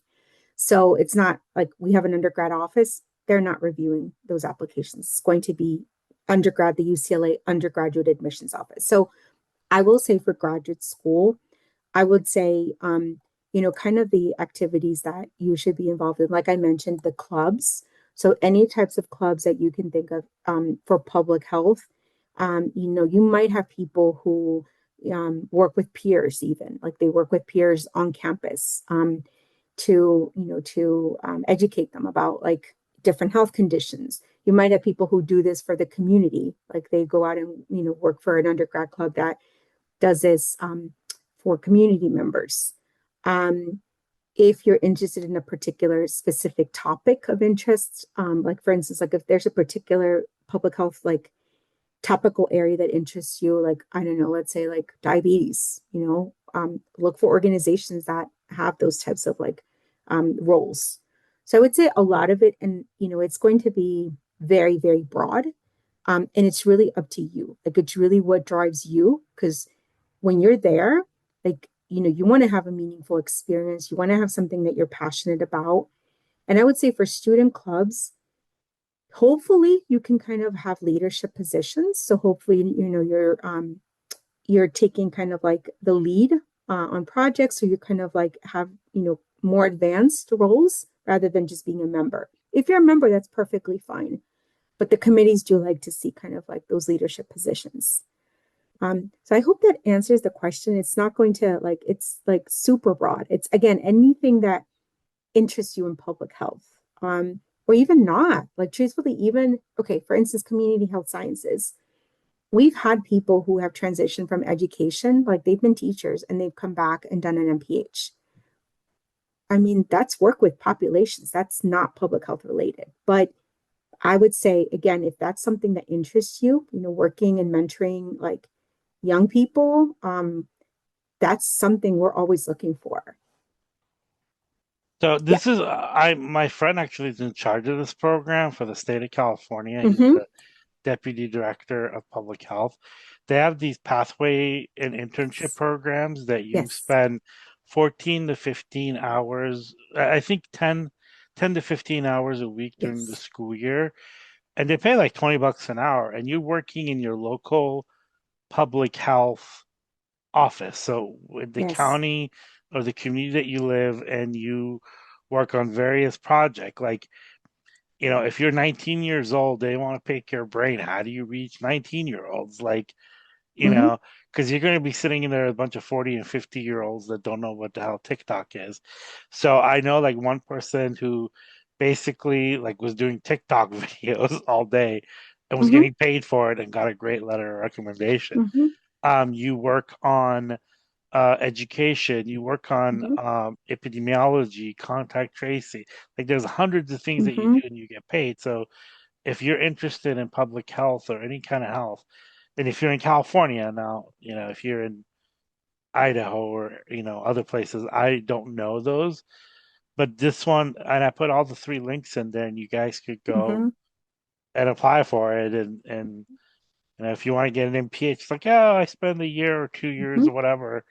B: So it's not like we have an undergrad office. They're not reviewing those applications. It's going to be undergrad, the UCLA undergraduate admissions office. So I will say for graduate school, I would say, kind of the activities that you should be involved in. Like I mentioned, the clubs. So any types of clubs that you can think of for public health. You might have people who work with peers, even like they work with peers on campus to educate them about like different health conditions. You might have people who do this for the community, like they go out and work for an undergrad club that does this for community members. Um, if you're interested in a particular specific topic of interest, like for instance, like if there's a particular public health like topical area that interests you, like I don't know, let's say like diabetes, look for organizations that have those types of like roles. So I would say a lot of it, and it's going to be very, very broad. And it's really up to you. Like it's really what drives you. Because when you're there, like, you want to have a meaningful experience. You want to have something that you're passionate about. And I would say for student clubs, hopefully you can kind of have leadership positions. So hopefully, you're taking kind of like the lead on projects. So you kind of like have, more advanced roles rather than just being a member. If you're a member, that's perfectly fine. But the committees do like to see kind of like those leadership positions. So I hope that answers the question. It's not going to like, it's like super broad. It's again, anything that interests you in public health. Or even not, like truthfully, even, okay, for instance, community health sciences. We've had people who have transitioned from education, like they've been teachers and they've come back and done an MPH. I mean, that's work with populations. That's not public health related. But I would say, again, if that's something that interests you, working and mentoring like young people, that's something we're always looking for.
C: So
B: Yeah.
C: this is my friend actually is in charge of this program for the state of California. He's
B: Mm-hmm.
C: the deputy director of public health. They have these pathway and internship
B: Yes.
C: programs that you
B: Yes.
C: spend 14 to 15 hours, I think 10 to 15 hours a week during the
B: Yes.
C: school year, and they pay like $20 an hour, and you're working in your local public health office. So with the
B: Yes.
C: county or the community that you live, and you work on various projects. Like, if you're 19 years old, they want to pick your brain. How do you reach 19-year-olds? Like, you
B: Mm-hmm.
C: know, because you're going to be sitting in there with a bunch of 40 and 50-year-olds that don't know what the hell TikTok is. So I know like one person who basically like was doing TikTok videos all day and was
B: Mm-hmm.
C: getting paid for it and got a great letter of recommendation.
B: Mm-hmm.
C: You work on education, you work on
B: Mm-hmm.
C: epidemiology, contact tracing. Like there's hundreds of things that you
B: Mm-hmm.
C: do and you get paid. So if you're interested in public health or any kind of health, and if you're in California now, if you're in Idaho or other places, I don't know those, but this one, and I put all the three links in there, and you guys could go
B: Mm-hmm.
C: and apply for it, and if you want to get an MPH, like, yeah, I spend a year or 2 years
B: Mm-hmm.
C: or whatever.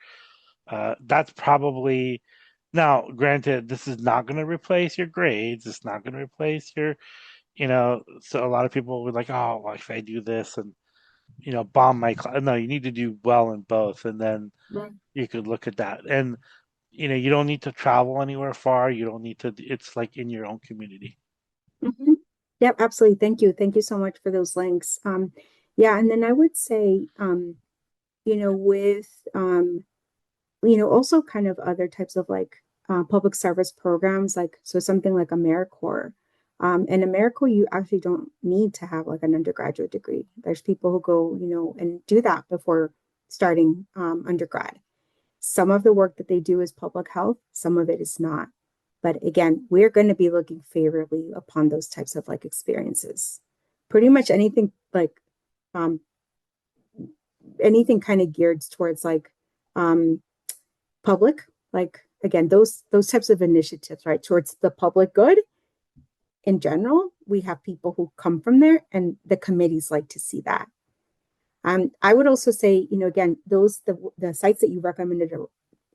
C: That's probably now, granted, this is not going to replace your grades. It's not going to replace so a lot of people were like, oh, well, if I do this and, bomb my class. No, you need to do well in both. And then
B: Right.
C: you could look at that. And, you don't need to travel anywhere far. You don't need to, it's like in your own community.
B: Mm-hmm. Yep, absolutely. Thank you. Thank you so much for those links. Yeah, and then I would say, with also kind of other types of like public service programs, like so something like AmeriCorps. And AmeriCorps, you actually don't need to have like an undergraduate degree. There's people who go, and do that before starting undergrad. Some of the work that they do is public health, some of it is not. But again, we're going to be looking favorably upon those types of like experiences. Pretty much um, anything kind of geared towards like um, public, like again, those types of initiatives, right, towards the public good in general. We have people who come from there, and the committees like to see that. I would also say, again, the sites that you recommended are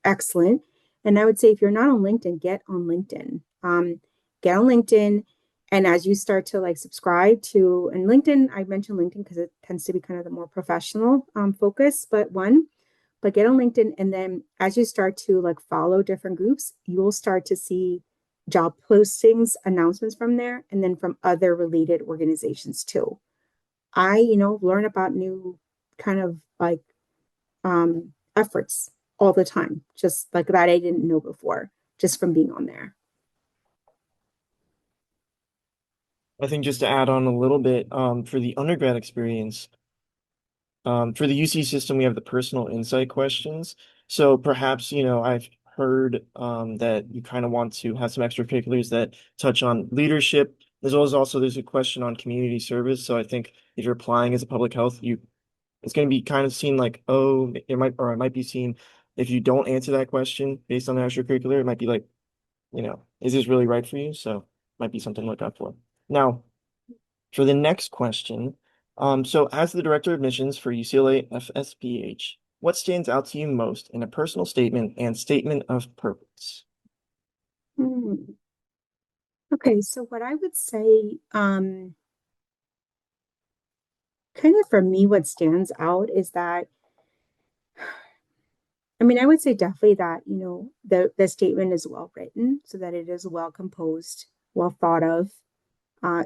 B: excellent. And I would say if you're not on LinkedIn, get on LinkedIn. Get on LinkedIn. And as you start to like subscribe to, and LinkedIn, I mentioned LinkedIn because it tends to be kind of the more professional focus, but get on LinkedIn. And then as you start to like follow different groups, you will start to see job postings, announcements from there, and then from other related organizations too. I, learn about new kind of like efforts all the time, just like that I didn't know before, just from being on there.
A: I think just to add on a little bit, for the undergrad experience, for the UC system, we have the personal insight questions. So perhaps, I've heard that you kind of want to have some extracurriculars that touch on leadership, as well as also there's a question on community service. So I think if you're applying as a public health, it's going to be kind of seen like, oh, it might be seen if you don't answer that question based on the extracurricular, it might be like, is this really right for you? So might be something to look out for. Now, for the next question, so as the director of admissions for UCLA FSPH, what stands out to you most in a personal statement and statement of purpose?
B: Hmm. Okay, so what I would say, kind of for me, what stands out is that, I mean, I would say definitely that, the statement is well written, so that it is well composed, well thought of,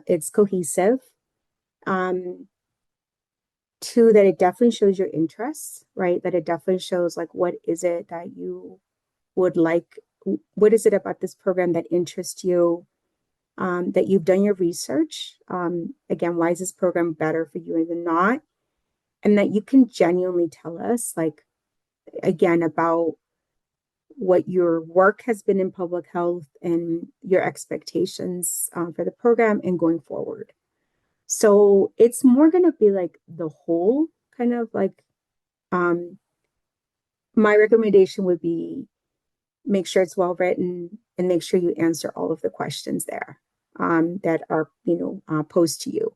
B: it's cohesive. Um, Two, that it definitely shows your interests, right? That it definitely shows like what is it that you would like, what is it about this program that interests you? That you've done your research. Again, why is this program better for you than not? And that you can genuinely tell us, like, again, about what your work has been in public health and your expectations for the program and going forward. So it's more going to be like the whole kind of like, um, my recommendation would be make sure it's well written and make sure you answer all of the questions there that are, posed to you.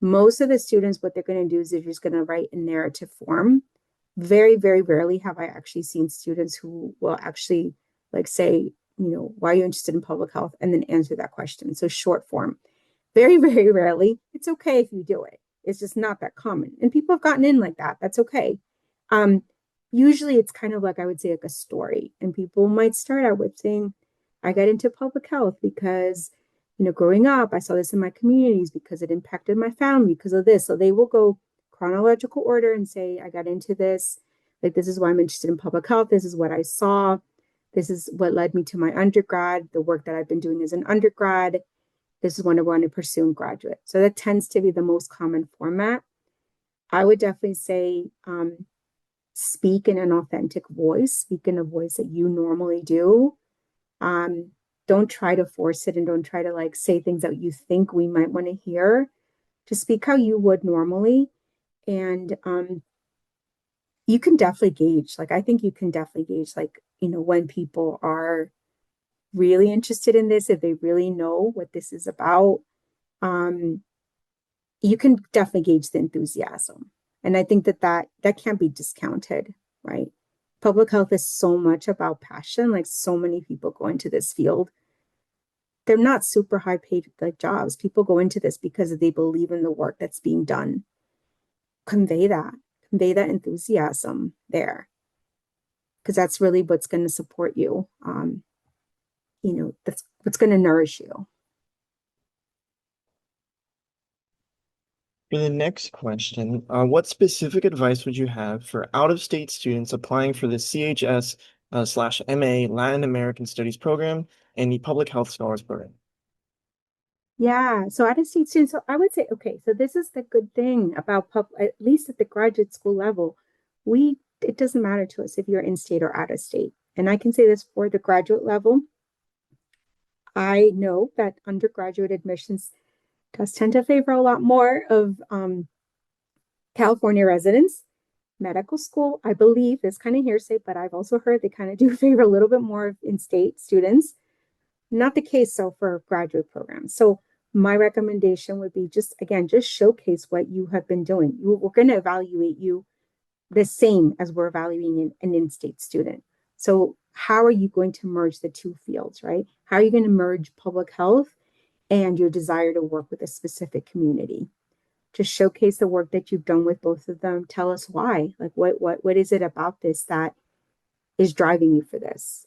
B: Most of the students, what they're going to do is they're just going to write in narrative form. Very, very rarely have I actually seen students who will actually like say, why are you interested in public health? And then answer that question. So short form. Very, very rarely. It's okay if you do it. It's just not that common. And people have gotten in like that. That's okay. Um, Usually it's kind of like I would say like a story. And people might start out with saying, I got into public health because, growing up, I saw this in my communities because it impacted my family because of this. So they will go chronological order and say, I got into this. Like, this is why I'm interested in public health. This is what I saw. This is what led me to my undergrad, the work that I've been doing as an undergrad. This is what I want to pursue in graduate. So that tends to be the most common format. I would definitely say speak in an authentic voice, speak in a voice that you normally do. Um, don't try to force it and don't try to like say things that you think we might want to hear. Just speak how you would normally. And you can definitely gauge, like, I think you can definitely gauge, like, when people are really interested in this, if they really know what this is about. Um, you can definitely gauge the enthusiasm. And I think that can't be discounted, right? Public health is so much about passion. Like so many people go into this field. They're not super high paid like jobs. People go into this because they believe in the work that's being done. Convey that, convey that enthusiasm there, because that's really what's going to support you. That's what's going to nourish you.
A: For the next question, what specific advice would you have for out-of-state students applying for the CHS slash MA Latin American Studies program and the Public Health Scholars Program?
B: Yeah, so out of state students, so I would say, okay, so this is the good thing about at least at the graduate school level, it doesn't matter to us if you're in state or out of state. And I can say this for the graduate level. I know that undergraduate admissions does tend to favor a lot more of California residents. Medical school, I believe, is kind of hearsay, but I've also heard they kind of do favor a little bit more of in-state students. Not the case so for graduate programs. So my recommendation would be just showcase what you have been doing. We're going to evaluate you the same as we're evaluating an in-state student. So how are you going to merge the two fields, right? How are you going to merge public health and your desire to work with a specific community? Just showcase the work that you've done with both of them. Tell us why. Like what is it about this that is driving you for this?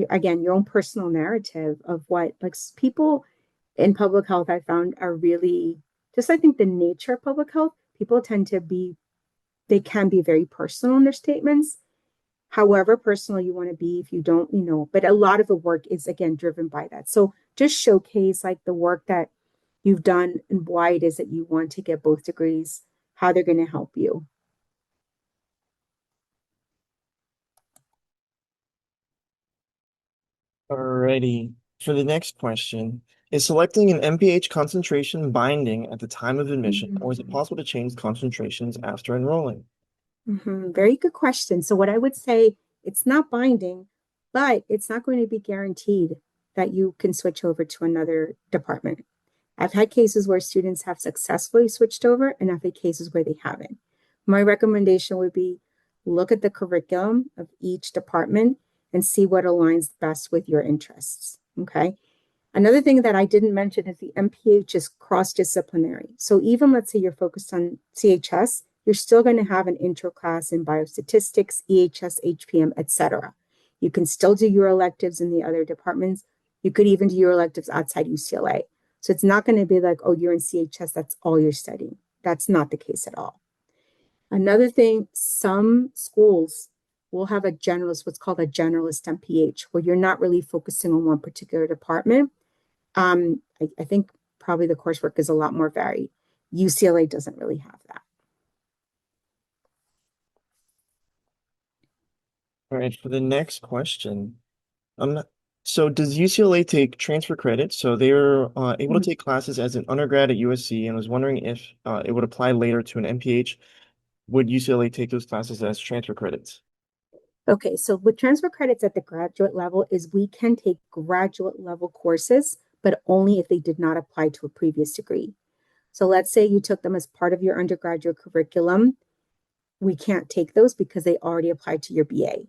B: Again, your own personal narrative of what like people in public health I found are really just I think the nature of public health, people tend to be they can be very personal in their statements. However personal you want to be, if you don't, but a lot of the work is again driven by that. So just showcase like the work that you've done and why it is that you want to get both degrees, how they're going to help you.
A: Alrighty. For the next question, is selecting an MPH concentration binding at the time of admission, or is it
B: Mhm.
A: possible to change concentrations after enrolling?
B: Very good question. So what I would say, it's not binding, but it's not going to be guaranteed that you can switch over to another department. I've had cases where students have successfully switched over, and I've had cases where they haven't. My recommendation would be look at the curriculum of each department and see what aligns best with your interests. Okay. Another thing that I didn't mention is the MPH is cross-disciplinary. So even let's say you're focused on CHS, you're still going to have an intro class in biostatistics, EHS, HPM, etc. You can still do your electives in the other departments. You could even do your electives outside UCLA. So it's not going to be like, oh, you're in CHS, that's all you're studying. That's not the case at all. Another thing, some schools will have a generalist, what's called a generalist MPH, where you're not really focusing on one particular department. I think probably the coursework is a lot more varied. UCLA doesn't really have that.
A: All right, for the next question, so does UCLA take transfer credits? So they were able to take classes as an undergrad at USC, and was wondering if it would apply later to an MPH. Would UCLA take those classes as transfer credits?
B: Okay, so with transfer credits at the graduate level is we can take graduate level courses, but only if they did not apply to a previous degree. So let's say you took them as part of your undergraduate curriculum. We can't take those because they already applied to your BA.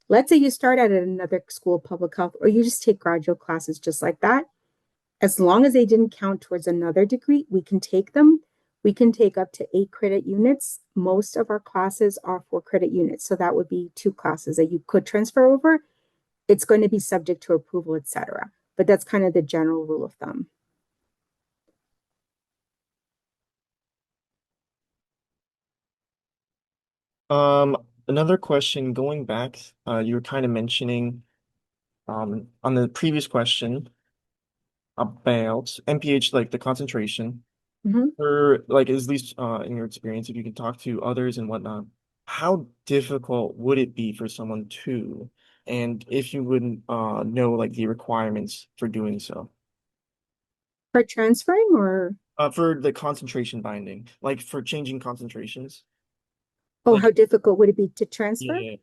B: Let's say you start out at another school of public health, or you just take graduate classes just like that. As long as they didn't count towards another degree, we can take them. We can take up to 8 credit units. Most of our classes are 4 credit units. So that would be 2 classes that you could transfer over. It's going to be subject to approval, etc. But that's kind of the general rule of thumb.
A: Another question going back, you were kind of mentioning on the previous question about MPH, like the concentration. Or like at least in your experience, if you can talk to others and whatnot, how difficult would it be for someone to, and if you wouldn't know like the requirements for doing so?
B: For transferring or?
A: For the concentration binding, like for changing concentrations.
B: Oh,
A: Like,
B: how difficult would it be to transfer?
A: yeah,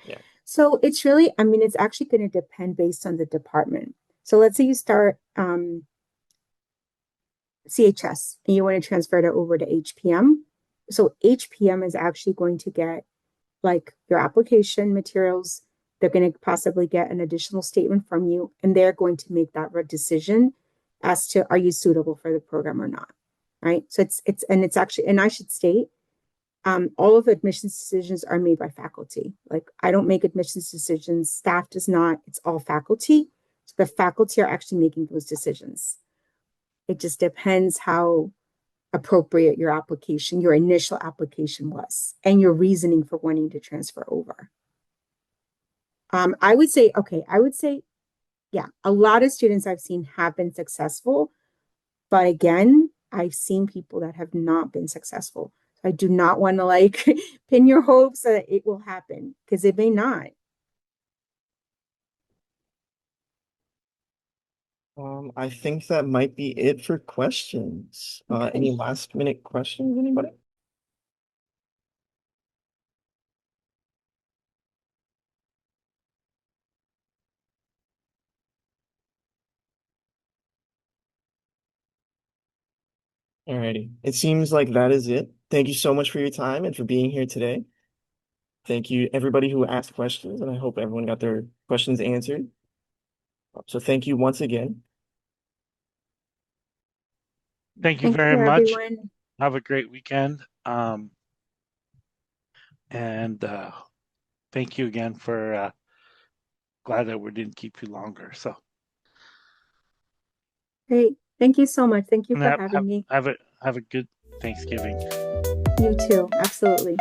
A: yeah.
B: So it's really, I mean, it's actually going to depend based on the department. So let's say you start CHS and you want to transfer it over to HPM. So HPM is actually going to get like your application materials. They're going to possibly get an additional statement from you, and they're going to make that decision as to are you suitable for the program or not. Right. So it's actually, and I should state, all of the admissions decisions are made by faculty. Like I don't make admissions decisions, staff does not, it's all faculty. So the faculty are actually making those decisions. It just depends how appropriate your application, your initial application was, and your reasoning for wanting to transfer over. I would say, yeah, a lot of students I've seen have been successful, but again, I've seen people that have not been successful. I do not want to like pin your hopes that it will happen because it may not.
A: I think that might be it for questions.
B: Okay.
A: Any last minute questions, anybody? Alrighty. It seems like that is it. Thank you so much for your time and for being here today. Thank you, everybody who asked questions, and I hope everyone got their questions answered. So thank you once again.
C: Thank you
B: Thank
C: very
B: you,
C: much.
B: everyone.
C: Have a great weekend. And thank you again for glad that we didn't keep you longer. So
B: Great. Thank you so much. Thank you
C: and
B: for having me.
C: have a good Thanksgiving.
B: You too. Absolutely.